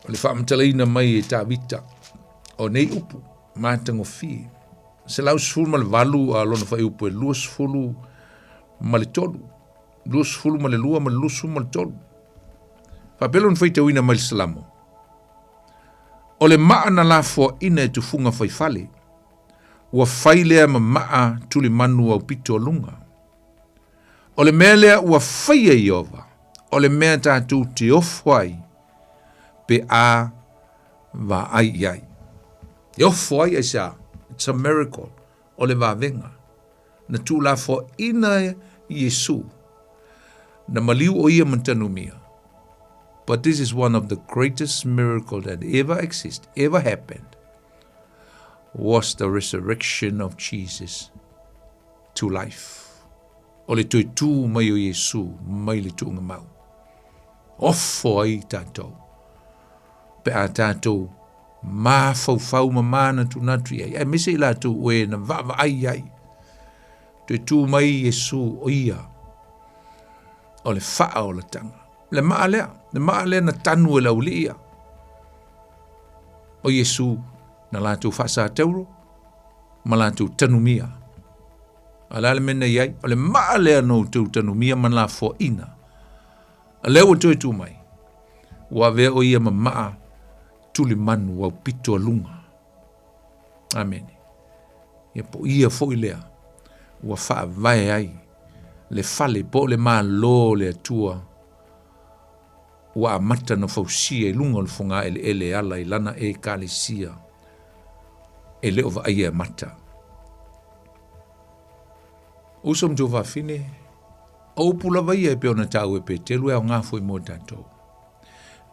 O le whaamtalaina mai e tā vita. O nei upu. Mātango fi. Se lau sfurman valu a lona whai upu e luas fulu ma le tolu. Luas fulu ma le lua ma le lusu ma le tolu. Papelon whaita wina mai salamo. O le maa na la fua ina e tufunga whai fale. Ua whailea ma maa tuli manu au pito lunga. O le mea lea ua whaia i ova. O le mea tātou te ofwai. Pe a va ai iai. E ofwai ai sa. It's a miracle. O le vavenga. Na tu la fua ina Yesu. Na maliu o ia mantanumia. But this is one of the greatest miracles that ever existed, ever happened, was the resurrection of Jesus to life. O le tui tū mai o Yesu, mai le tūnga mau. Ofo ai tātou. pe a tātou mā fau ma mana tu natu ai. Ai mese ila tu oe na vava ai. Te tū mai Yesu o ia. O le faa o le tanga. Le maa lea na tanu e lauli ia. O Yesu na lātou whasa teuro, ma lātou tanumia. A lale mena iai, o le maa lea no tau tanumia man la fo ina. A leo toi tu mai. Wa vea o ia ma maa tuli manu wa pito lunga. Amen. Ia po ia fo ilea. Wa faa vai ai. Le fale po le maa lo le atua. Wa amata na fausia lunga le fonga ele ala ilana e kalisia. E leo va aia mata. Usom jo va fine. O pula vai e pe ona tau e pe telu e o ngā foi mo tātou.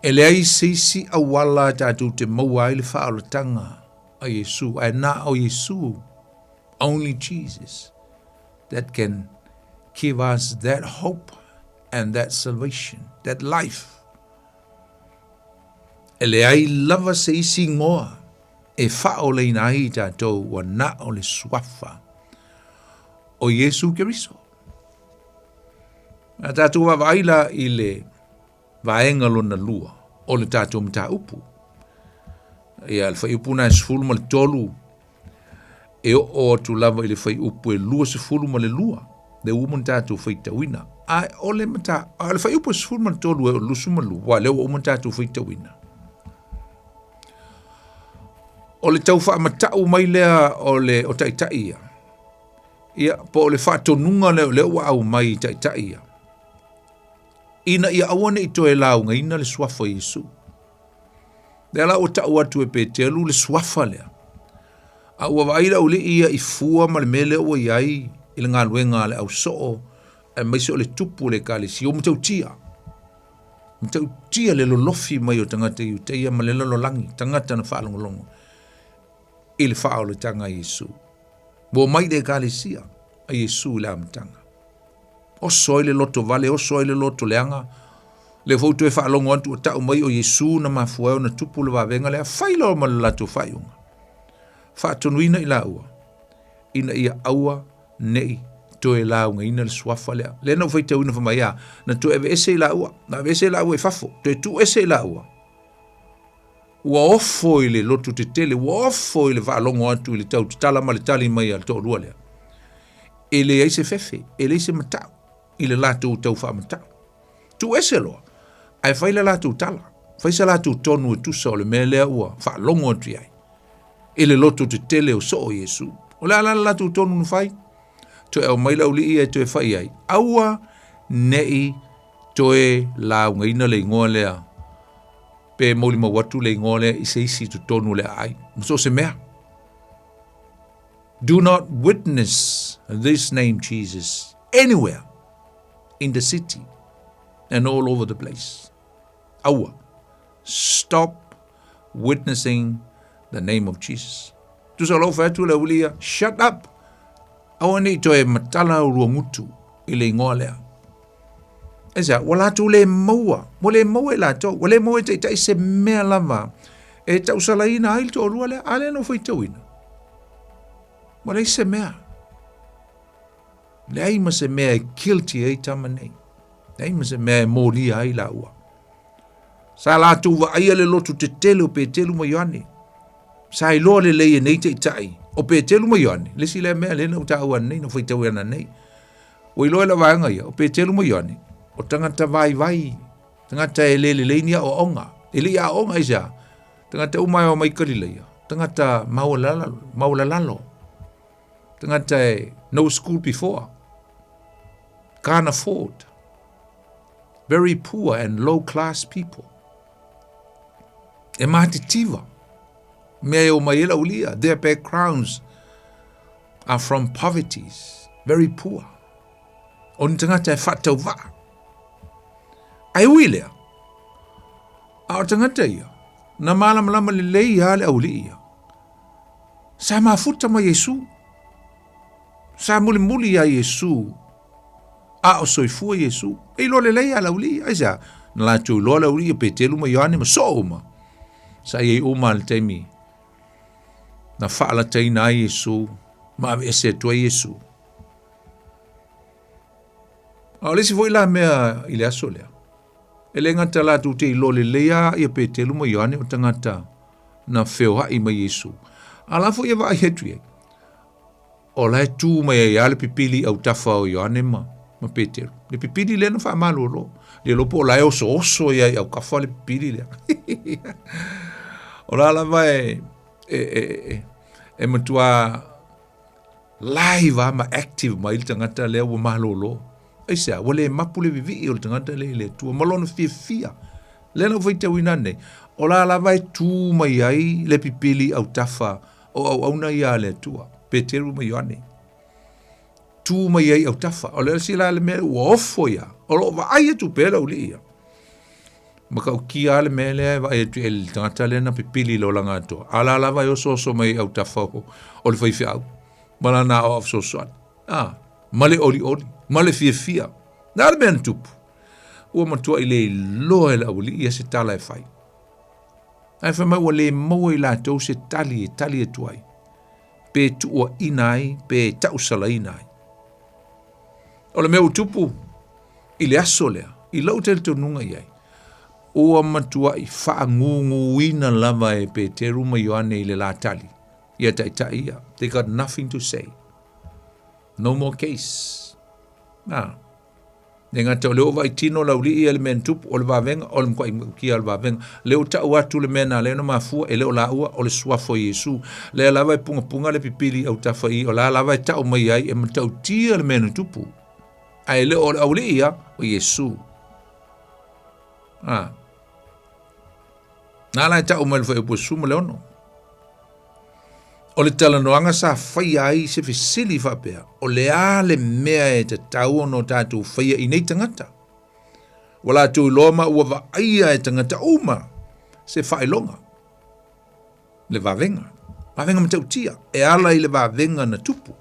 E le ai seisi awala tātou te maua i le whaalatanga a Yesu. Ai nā o Yesu. Only Jesus. That can give us that hope and that salvation. That life. E le ai lava seisi ngoa. E whao le ina i tātou wa nā o le suafa. O Yesu Keriso. A tātou wa vaila i le vaenga lona lua. O le tātou mta upu. Ia le whai upu na sifulu ma le tolu. E o tu lava i le whai upu e lua sifulu ma le lua. Le uman tātou whai tawina. A o le mta. A le whai upu sifulu ma le tolu e o lusu ma lua. Leo o uman tātou whai tawina. O le tau wha matau mai lea o le o taitai ia. Ia, po o le wha tonunga leo wa au mai taitai ia. Ina ia awane i toe launga, ina le swafa Yesu. Lea la o tau atu e petelu le swafa lea. A ua waira ule ia i fua ma le mele o iai, i le ngā luenga le au soo, e maise o le tupu le kalisi, o mtau tia. Mtau tia le lolofi mai o tangata i uteia, ma le lololangi, tangata na whaalongolongo. I le whaao le tanga Yesu. Mo mai le kalisia, a Yesu le amtanga. O soi le loto vale, o soi le loto leanga, le fautu e whaalongo antu o tau mai o Yesu na mafueo na tupu le wavenga le a whaila o malalato whaiunga. Whaatonuina i la ua. Ina ia aua nei toe launga ina le swafa lea. Lena ufai te una whamaia, na toe eve ese i la ua. Na eve ese i la ua e fafo, toe tu ese i la ua. Ua ofo i le loto te tele, ua ofo i le whaalongo antu i le tau tala ma le tali mai al tō rua lea. E le eise fefe, e le eise matau, i le lato tau wha matau. Tu ese loa, ai whai le lato tala, whai sa lato tonu e tusa o le mea lea ua, whaalongo antu iai. E le loto te tele o so o Yesu. O le ala lato tonu nu whai, to e o maila uli ia to e whai ai. Aua nei toe launga ina le ingoa lea, pe mauli mawatu le ingoa lea i se isi tu tonu lea ai. Muso se mea. Do not witness this name Jesus anywhere in the city and all over the place. Aua. Stop witnessing the name of Jesus. Tu sa lau whaitu le ulia, shut up. Aua nei toe matala urua ngutu i le ingoa lea. Esa, wala tu le maua. Wale maua la to. Wale maua te tai se mea lava. E tau salaina ail to rua lea. Ale no fai tauina. Wale se mea. Le aima se mea guilty e tamanei. Le aima se mea mori ai la ua. Sa la tu wa aia le lotu te telu pe telu ma yoane. Sa ilo le leie nei te tai. O pe telu ma yoane. Le si le mea le na uta aua nei no fai tauina nei. O ilo e la vaanga ia. O pe telu ma yoane. O tangata vai. Tangata e lele leinia o onga. E lia onga isa. Tangata umai o mai karileia. Tangata maulalalo. Tangata e no school before. Can't afford. Very poor and low class people. E matitiva. Mea o mai ela ulia. Their backgrounds are from poverties. Very poor. O ni tangata e whatau waa. Ai uilea. A o tangata ia. Na malama le lei hale au li ia. Sa mafuta ma Yesu. Sa muli a Yesu. A o soifua Yesu. E lo le lei hale au li ia. Aisa. Na la tu lo le au li ia pe telu ma Ioane ma so uma. sa ye uma le taimi na faala taina Yesu ma ese to Yesu ale si foi la mea ile asolea ele ngata la tu te lole lea ia petelu mo Yohane o tangata na feo hai ma Yesu ala fo ia vai hetu o la tu ma ia le pipili au tafa o Yohane ma petelu le pipili le no fa malolo le lopo la oso ia au kafa le pipili le o la vai e matua live ma active ma il tangata le o malolo Aisa, wale mapule vivi o tangata le tua malona fia. Lena vai te winane. O la vai tu mai ai le pipili au tafa o au na ia le tua. Peteru mai Yohane. Tu mai ai au tafa. O le sila le me o ofo ia. O lo va ai tu pera o ia. Maka o kia le me le vai tu el tangata le na pipili lo langa to. Ala la vai o so mai au tafa o le fai au. Mala na o so. Male oli. Male fia. Nada men tupu. Ua matua i le loa la uli ia se tala e fai. Ai fa mau le mau i la tau se tali e tuai. Pe tua inai, pe tau sala inai. O le meu tupu, i le aso lea, i lau te te nunga iai. Ua matua i faa ngungu ina lava e pe te ruma Yohane i le la tali. Ia tai ia. They got nothing to say. No more case. Nenga te leo vai tino la uli ia le men tupu o le vavenga o le mkwa kia le vavenga leo ta watu le mena leo na mafua e leo la ua o le suafo Yesu leo la vai punga le pipili au tafa i o la vai ta o mai ai e matau tia le mena tupu ai leo o le uli ia o Yesu na la ta o mai le fai po sumo leo no o le talanoanga sa fai ai se fesili whapea. O le ale mea e te tau no tātou whaia i nei tangata. Wala tū loma ua wa aia e tangata uma se whai longa. Le wavenga. Wavenga matau tia. E ala i le wavenga na tupu.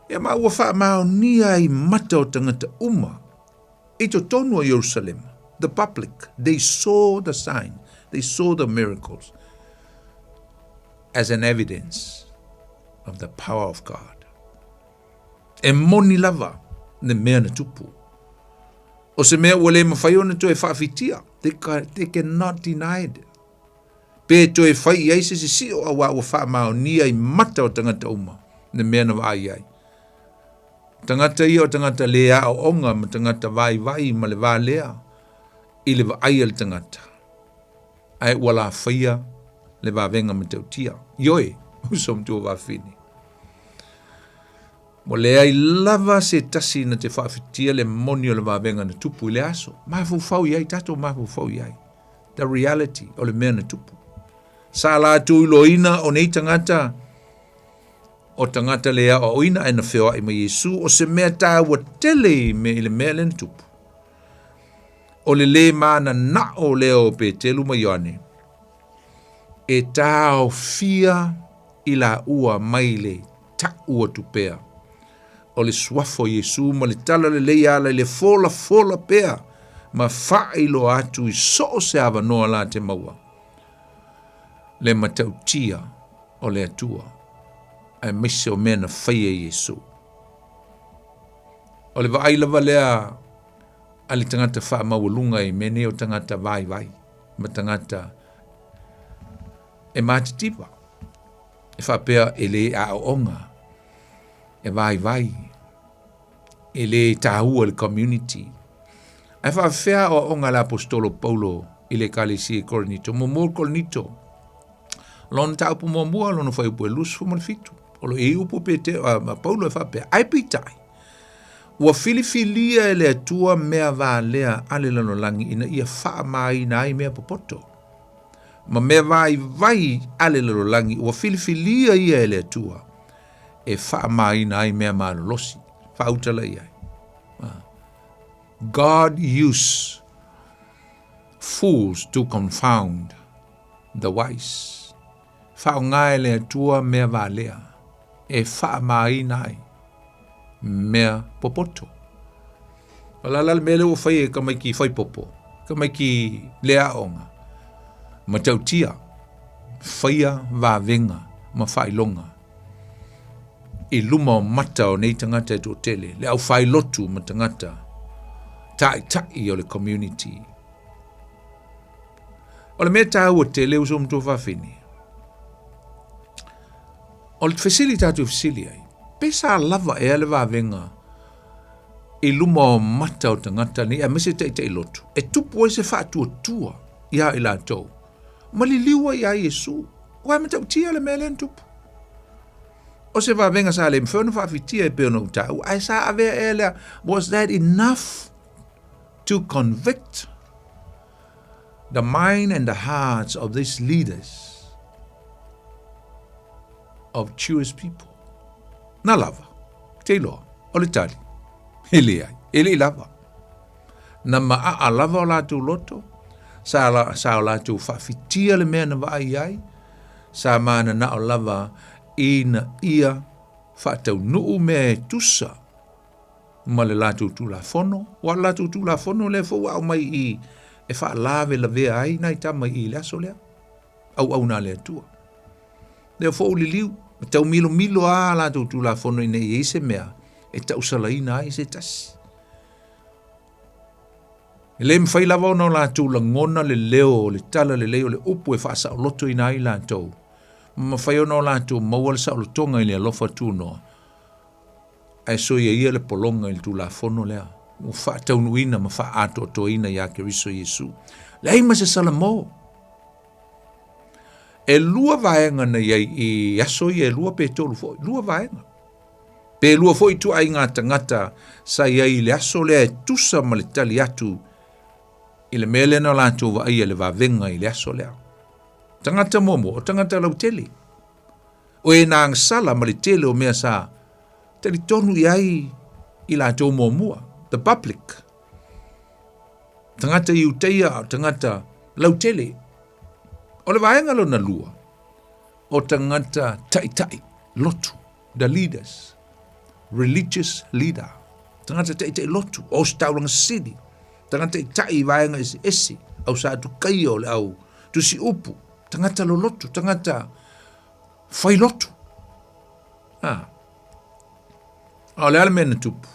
E ma ua wha mao nia i mata o tangata uma. I to tonu o Jerusalem. The public. They saw the sign. They saw the miracles. As an evidence of the power of God. E moni lava ne mea na tupu. O se mea wale mawhai ona to e whaafitia. They cannot deny it. Pe to e whai iai se si o awa o wha mao nia i mata o tangata uma. Ne mea na vai ai. Tangata ia o tangata lea o onga ma tangata vai ma le va lea. I le va ai al tangata. Ai wala whaia le va venga me te tia. Yoe, usom tu va fini. Mo le ai lava se tasi na te whaafitia le monio le va venga na tupu le aso. Mafu fau iai, tato mafu fau iai. The reality o le mea na tupu. Sa la tu iloina o nei tangata o tangata lea o oina e na whewa i ma Yesu o se mea tā ua tele me i le mea le na tupu. O le mana na o leo pe telu ma Yohane. E tau fia i la ua maile ta ua tupea. O le suafo Yesu ma le tala le leia ala le fola pea ma whailo atu i so se ava noa la te maua. Le matautia o le atua ai mise o mena whaia Yesu. O le vaailawa lea ali tangata wha mawalunga i mene o tangata vai ma tangata e matitipa. E whapea e le aonga. E vai. E le tahua le community. E whawhea o onga la apostolo Paulo i le kalisi e Korinito. Momor Korinito. Lona ta upu momua, lona whai upu e lusu malfitu. Olo e upu pe te, Paulo e whapea. Ai pitai. Ua filifilia e le atua mea vā lea ale lano langi ina ia wha mai na ai mea popoto. Ma mea vai ale lalo langi ua filifilia ia e le atua e wha mai na ai mea malolosi. Wha utala ia. God use fools to confound the wise. Wha ngai le atua mea vā lea e wha mai na ai mea popoto. Wala mele o fai ka mai ki fai popo. Ka mai ki lea onga. matautia, whaia vāvenga, ma whailonga. I luma o mata o nei tangata e tō tele, le au whailotu ma tangata, tai o le community. O le mea tāu o tele uso mto whawhini. O le whesili tātu whesili ai, pesa lava e ale vāvenga, I luma o mata o tangata ni, mese tai lotu. E tupu e se whātua tua, ia I lātou. Mali liwa ia Yesu, wai matautia le mele tupu. O se vāvenga sa le mwhanu whawhitia e peona utau, ai sa avea elea, was that enough to convict the mind and the hearts of these leaders of Jewish people? Na lava, te loa, o le tali, ele lava. Na maa lava o lātou loto, sa o lātou whawhitia le mea na vai ai, sa mana na o lava ina ia whātau nuu mea tusa ma le lātou tūlafono, wa lātou tūlafono le fōua au mai I e whaalawe la vea ai nai tama I le aso lea, au nā lea tua. Lea fōu li liu, tau milo a lātou tūlafono ina I eise mea, e tau salaina ai se tasi. Le mwhai lava ona o lātou la ngona le leo, le tala le leo, le upu e whaasa o loto ina ai lātou. Mawhai ona o lātou maua le sa o lotonga I le alofa tūnoa. Ai so ia le polonga I le tūlafono lea. O wha taunuina ma wha ato toina ia Keriso Yesu. Le aima se salamo. E lua vaenga na iai I aso I e lua pe tolu foi. Lua vaenga. Pe lua foi tu ai ngata sa iai le aso lea e tusa ma le tali atu I le mele na lātou va ai le vavenga I le aso lea. Tangata momo, o tangata lau tele. O e nang sala ma le tele o mea sa tele tonu iai I lātou momua. The public. Tangata I uteia, tangata lau tele. O le vaenga lo na lua. O tangata tai, lotu, the leaders. Religious leader. Tangata tai lotu. O stauranga sidi. Tangata tai vaenga esi. Au sa tu kai o le au. Tu si upu. Tangata lo lotu. Tangata whai lotu. O le alamena tupu.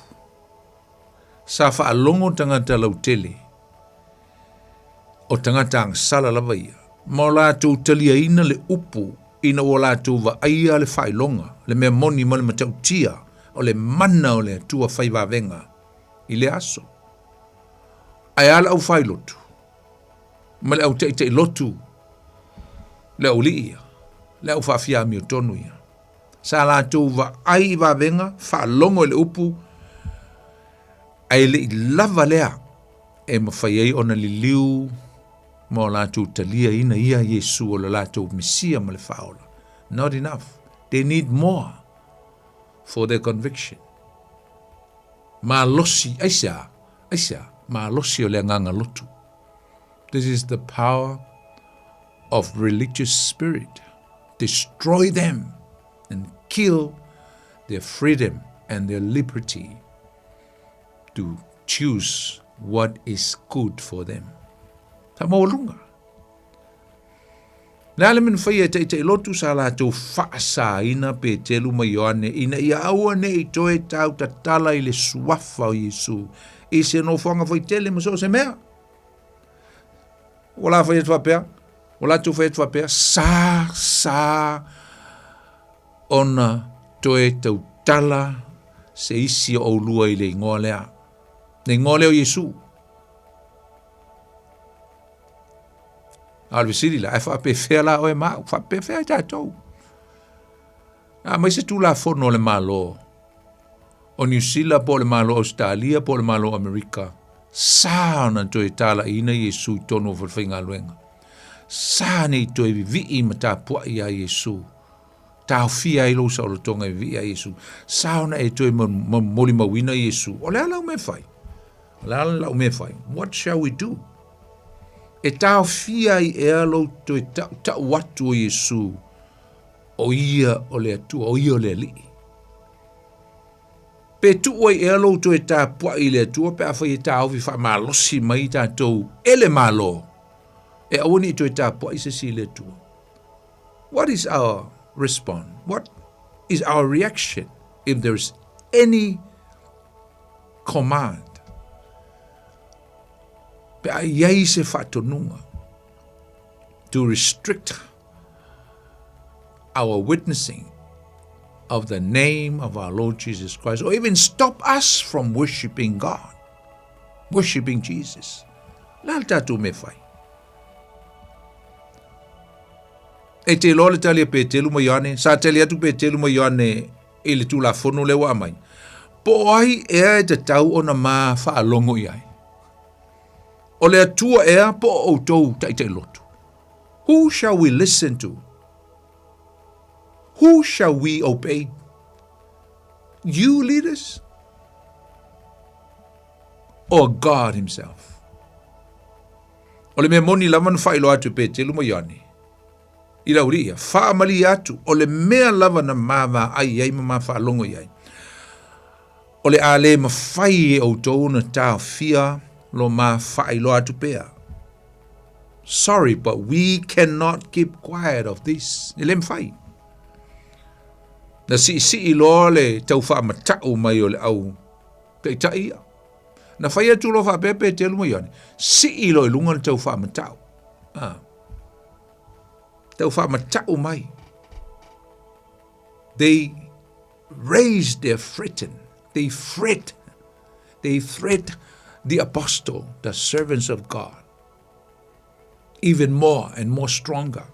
Sa whaalongo tangata lau tele. O tangata ang sala lava ia. Ma o lātou talia ina le upu. Ina o lātou va aia le whailonga. Le mea moni ma le matau tia. O le mana o le tua whai wavenga. I le aso. Ai ala au whai lotu. Ma le au te lotu. Le au li ia. Le au whawhia mi o tonu ia. Sa lātou va ai wavenga. Whaalongo le upu. Ai le lava lea e mawhai ei ona li liu mo lātou talia ina ia Yesu o le lātou Mesia ma le whaola. Not enough. They need more for their conviction. Ma losi, aisa, ma losi o le nganga lotu. This is the power of religious spirit. Destroy them and kill their freedom and their liberty to choose what is good for them. Ta maulunga. Nale min whaia te lotu sa lātou whaasa ina pe te luma Ioane, ina ia aua ne I toe tau ta tala I le suafa o Yesu. I se no whanga whai tele maso se mea. Wala whai atua pea, wala tu whai atua pea, sa ona toe tau tala se isi o lua I le ingoa lea. Ne ingoa leo Yesu. Alwe siri la, e whape whea la oe maa, whape whea tātou. Mai se tūla whono le malo. O New Zealand po le malo Australia, po le malo Amerika. Sāna toi tāla ina Yesu I tono whalwhainga luenga. Sāne I toi vi I ma tā pua I a Yesu. Tā whia I lo sa o tonga I vi a Yesu. Sāna e toi moli mawina Yesu. O le ala me whai. O le ala me whai. What shall we do? E tau fia I e alo to e tau watu o Yesu o ia o le atua, o ia o le li. Pe tu o e alo to e tau pua I le atua, pe awhai e tau vi wha malosi mai tātou ele malo E awani to itapo isa sile tu. What is our response? What is our reaction if there's any command? Pe ai se fatonunga to restrict our witnessing of the name of our Lord Jesus Christ, or even stop us from worshiping God, worshiping Jesus. Lalta tu me fai. E te lole tali pe telu mo yane, sa tali atu pe telu mo yane ili tu la fono le wa mai. Po ai e te tau ona ma fa alongo iai. O le atua ea po o tou tai te lotu. Who shall we listen to? Who shall we obey? You leaders? Or God himself? O le mea moni laman whailo atu pe te lumo yane. Ila uria, wha mali atu, o le mea lava na mawa ai ai mama wha longo iai. O le ale ma whai e o tou na tau fia lo ma whailo atu pea. Sorry, but we cannot keep quiet of this. Ele mwhai. Na si lo le tau wha matau mai o le au. Te ta ia. Na whai atu lo wha pepe te lumo ione. Si lo ilunga le tau wha matau. Tau wha matau mai. They raise their threaten. They threat the apostle, the servants of God, even more and more stronger.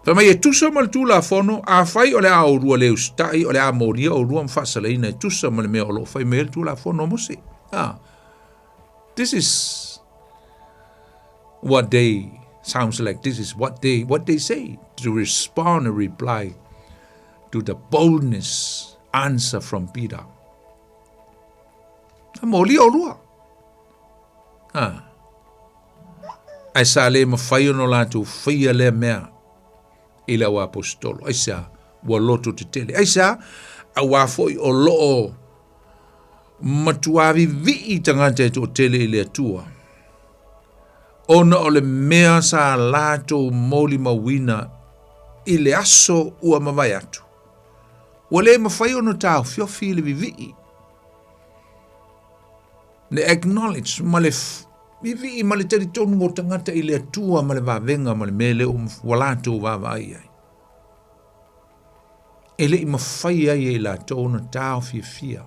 Famai e tusa mal tu la fono, a fai o le a urua le ustai, o le a moria o rua mfasalaina e tusa mal mea o lo fai mea tu la fono mose. This is what they, sounds like this is what they say to respond and reply to the boldness answer from Peter. Moli o lua. Ai sa le mawhai ono latu whaia le mea ila wa apostolo. Ai sa wa loto te tele. Ai sa a wafoi o loo matuavi vii tangata to tele ile atua. Ona o le mea sa lato moli mawina ile aso ua mawai atu. Wale mawhai ono tau fiofi ile vivii. Ne acknowledge male vivi male teri tonu o tangata ile atua male vavenga male mele walato vavai ai. Ele I mawhai ai e la tona tau fia.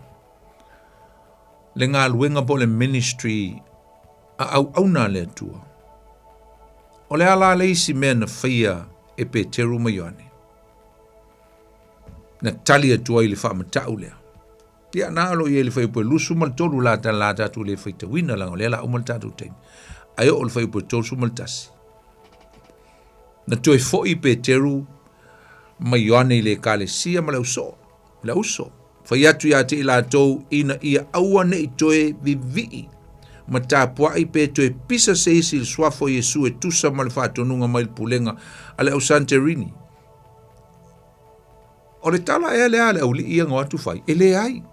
Le ngā luenga po le ministry au na le atua. O le ala le isi mea na whaia e pe teru mayone. Na tali atua I le whamatau lea. Ia na alo I le whai po lusu mal tolu la tatu le whai te wina langa le la umal tatu tein. Ai o le whai po tolu mal tasi. Na toi foi pe teru mayone le kale sia ma le uso. Le uso. Whai atu ia te ila tau ina ia aua ne I toe vivii. Ma tā puai pe toe pisa se isi il swafo Yesu e tusa ma le whātonunga mai pulenga ale au Santerini. O le tala ea lea le au li ia ngā atu whai. Ele ai.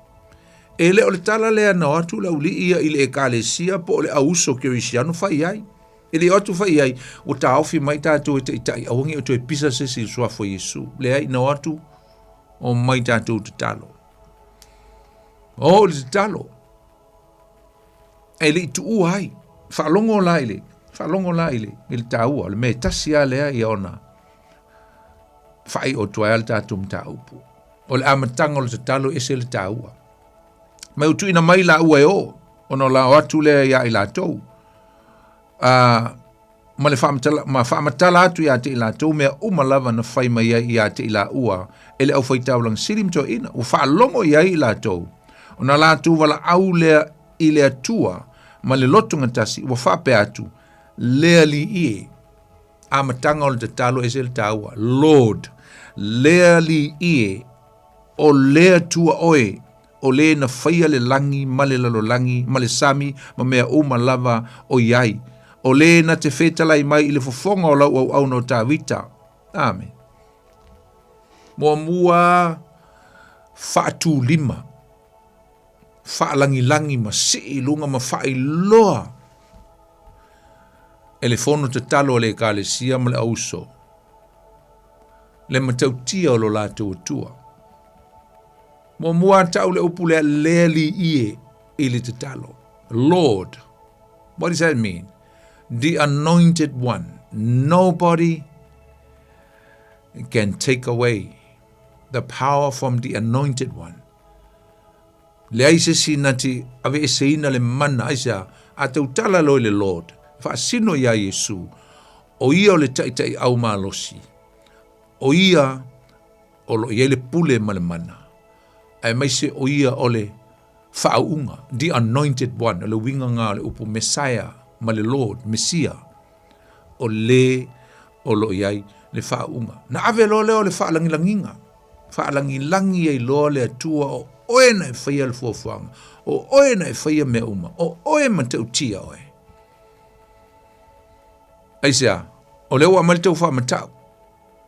Ele o le tala lea na atu la uli ia I le ekalesia po le auso kirisiano whai ai. Ele atu whai ai o tā ofi mai tātou e te itai awangi o toe pisa se isi il swafo Yesu. Le ai na atu o mai tātou te talo. O le te talo. Ele tu uai falongo laile il taua le me tasia le ia ona fai o tual ta tum taupu o le amatanga o le talo ese le taua mai utu ina mai la ua o ona la watu le ia ila tou ma le famatala atu ia te ila tou mea umalava na fai mai ia te ila ua ele au fai taulang silim to ina u falongo ia ila tou ona la tu wala au le ile atua ma le loto ngatasi wa whape atu lea li ie a matanga o le talo e se le taua Lord lea li ie o lea tua oe o le na whaia le langi ma le lalo langi ma le sami ma mea uma lava o iai o le na te whetalai mai I le fofonga o lau au no ta vita amen mua whaatu lima whaalangi-langi ma si lunga ma whailoa e le fono te talo le ka le sia ma le auso. Le matautia o lo lātou atua. Mo mua tau le upu le li ie i le te talo. Lord, what does that mean? The anointed one. Nobody can take away the power from the anointed one. Le aise sinati ave eseina le mana aisa a tau tala lo le Lord. Fa sino ya Yesu o ia o le taitai au malosi. O ia o lo ia le pule ma le mana. Ai maise o ia o le whaaunga, the anointed one, o le winga ngā le upu Messiah, ma le Lord, Messiah, o lo iai le whaaunga. Na ave lo leo le whaalangilanginga, whaalangilangi ei lo le atua o oe na e whaia le fuafuanga, o oe na e whaia me uma, o oe ma te utia oe. Aisea, o leo amal tau whaamatau.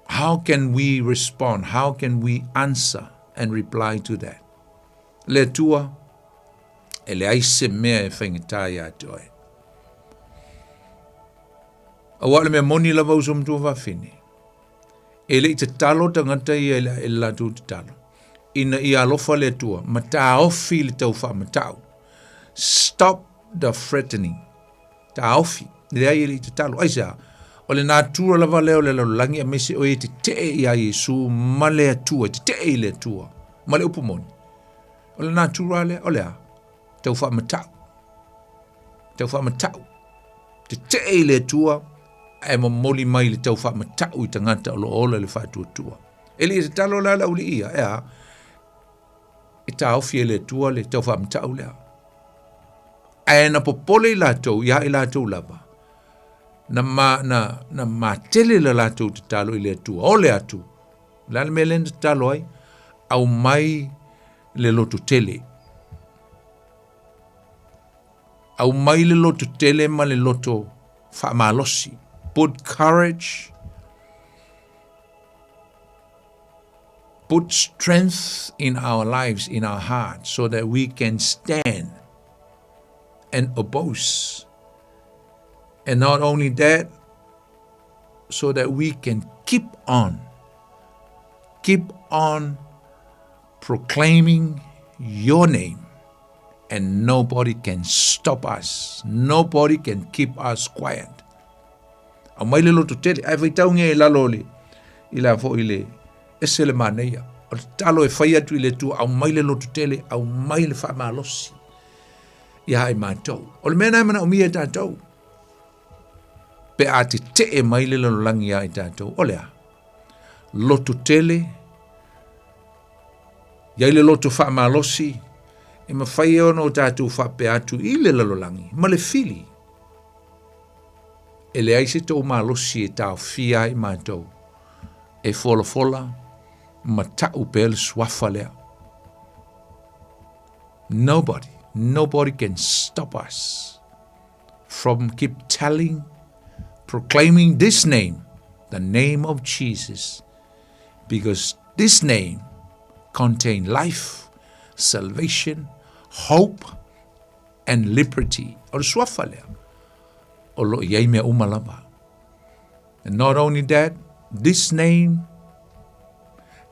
How can we respond? How can we answer and reply to that? Le atua, e le aise mea e whaingatai atu oe. A wale mea moni lava usum tua whawhine. E le i te talo tangata i e la tu te talo. Ina i alofa le atua, mata ofi le tau whamatau. Stop the threatening. Ta ofi, le ai le i te talo. Aisa, o le nātura lava leo le langi a mese o e te te i a Yesu, ma le atua, te te i le atua, ma le upumoni. O le nātura le, o lea, tau whamatau. Tau whamatau. Te te i le atua, e mo moli mai le tau whamatau i tangata o lo ola le whātua. E le te talo la la uli ia, ea, e ta ofi e le atua le tau whamatau lea. E na popole i lātou, ia i lātou lava. Na ma tele la lātou te talo i le atua, o le atu. Lale me len te talo ai, au mai le loto tele. Au mai le loto tele ma le loto whaamalosi. Put courage, put strength in our lives, in our hearts, so that we can stand and oppose. And not only that, so that we can keep on proclaiming your name, and nobody can stop us. Nobody can keep us quiet. Au mai le loto tele, ai vai taunga e lalole, i la fo i le esele maneia. O talo e whai atu i le tua, au mai le loto tele, au mai le whaamalosi. I hai mātou. O le mena mana o mia tātou. Pe a te e mai le lalolangi a i tātou. O lea, loto tele, iai le loto whaamalosi, e ma whai ono o tātou whape atu i le lalolangi, ma le fili. E le aise tau malosi e tau fia i mātou. E fola, ma tau pe le swafa lea. Nobody can stop us from keep proclaiming this name, the name of Jesus, because this name contains life, salvation, hope, and liberty. O swafa lea. O lo iai mea umalava. And not only that, this name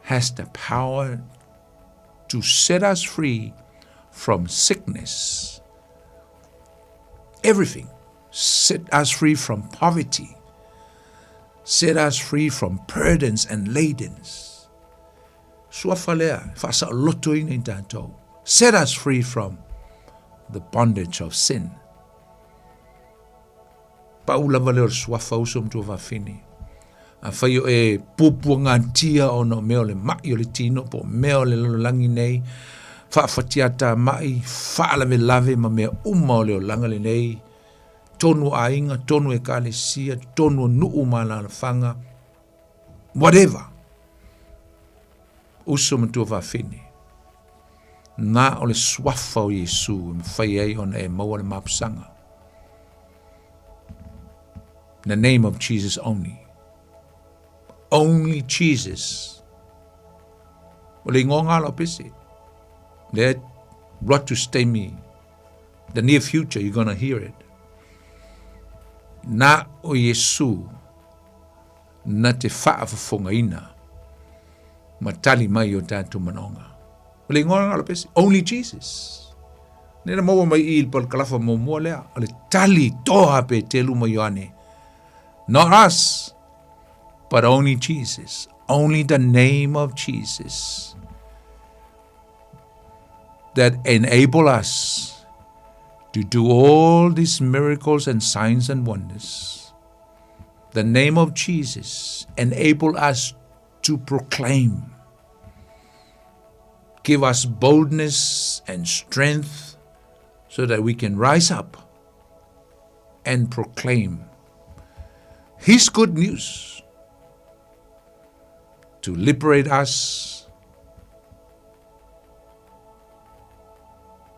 has the power to set us free from sickness. Everything. Set us free from poverty. Set us free from burdens and ladens. Suafalea, fasa loto in tātou. Set us free from the bondage of sin. Paula valeur suafa usum tu vafini. A whaio e pupua ngā tia o no meo le mai o le tino po meo le langi nei. Whaafatiata mai, whaalave lave ma mea uma o leo langa le nei. Tonu a inga, tonu e kale sia, tonu nuu ma la whanga. Whatever. Usum tu vafini. Nā o le suafa o Yesu, mwhai ei on e maua le mapusanga. In the name of Jesus only. Only Jesus. Ole ngonga lo pisi. Let what to stay me. The near future, you're going to hear it. na o Yesu na te whaafafongaina ma tali mai o tātou manonga. O le ngora ngala pesi, only Jesus. Nena maua mai il pal kalafa mo mua lea, o le tali toha pe te luma Ioane. Not us, but only Jesus. Only the name of Jesus that enable us to do all these miracles and signs and wonders. The name of Jesus enable us to proclaim. Give us boldness and strength so that we can rise up and proclaim His good news to liberate us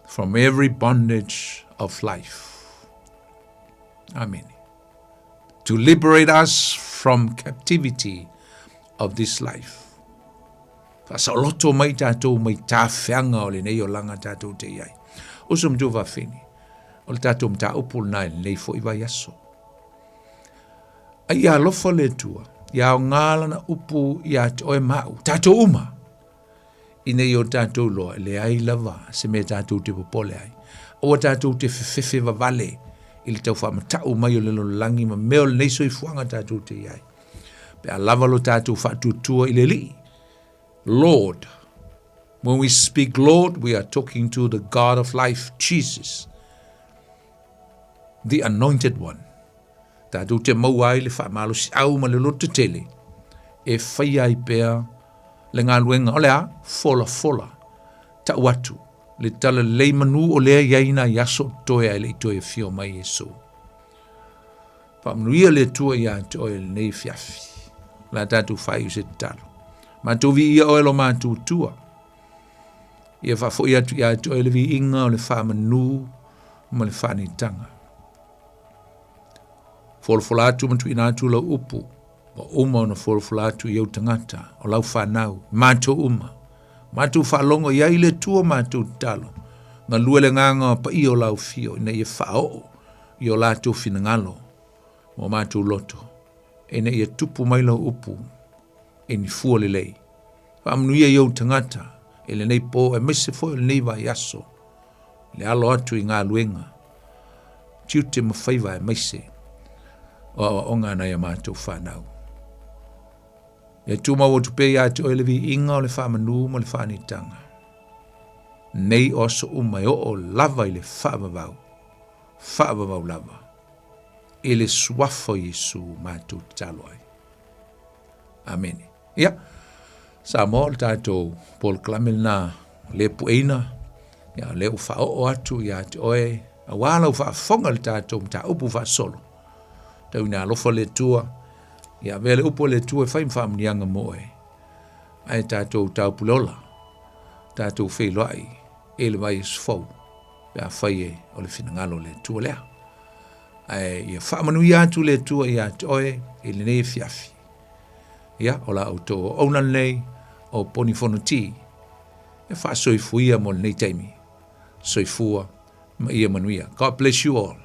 from every bondage of life. Amen. To liberate us from captivity of this life. Fasaloto mai tātou mai tāwhianga o le nei o langa tātou te iai. Usum tu whawhini. O le tātou mta upul nai nei fo iwa yaso. Ai a lofo le tua. Ia o ngāla na upu ia te oe mau. Tātou uma. I nei o tātou loa le ai lava se me tātou te popole ai. O tātou te whewhewe wawale. I le tau whamatau mai o le langi ma meo le nei soi fuanga tātou te iai. Pe a lava lo tātou whatutua i le li. Lord. When we speak Lord, we are talking to the God of life, Jesus, the anointed one. Tātou te mauai le whamalo si au ma le loto tele. E whai ai pēr le ngā luenga o lea, fola, ta watu, le tala lei manu o lea iaina yaso toe ai le toe fio mai Yesu. Whamnuia le tua ia toe le nei fiafi. La tātou whai use talo. Mātou vi ia oelo mātou tua. Ia whafo ia tu ia tu ele vi inga o le whamanu ma le whanitanga. Folfolatu matu ina atu la upu. Wa uma o na folfolatu iau tangata o lau whanau. Mātou uma. Mātou whalongo ia ile tua mātou talo. Ngā luele nganga pa i o lau fio. Ina ia whao i o lātou finangalo. Mo mātou loto. Ina ia tupu mai lau upu. E ni fua le lei. Whamnuia iau tangata. E le nei po e mese fo e le nei vai aso. Le alo atu i ngā luenga. Tiu te mawhaiva e mese. O ngā nei a mātou whanau. E tu mau o tupe ia te oelevi inga o le whamanu mo le whanitanga. Nei oso umai o lava i le whaavavau. Whaavavau lava. E le suafo Yesu mātou talo ai. Amen. Ia. Samoa le tātou Paul Klamel na le pueina. Ia le u whao atu ia te oe. A wāla u whaafonga le tātou mta upu wha solo. Tau ina alofa le tua. Ia vele upo le tua whaim whaamnianga moe. Ai tātou tau pulola. Tātou whailoai. E le vai sfau. Pea whaie o le whinangalo le tua lea. Ai ia whaamanu ia atu le tua ia te oe. E le nei fiafi. Ia, o la auto o onan nei, o Poni Fonoti, e wha soifuia mo nei taimi. Soifua, ma ia manuia. God bless you all.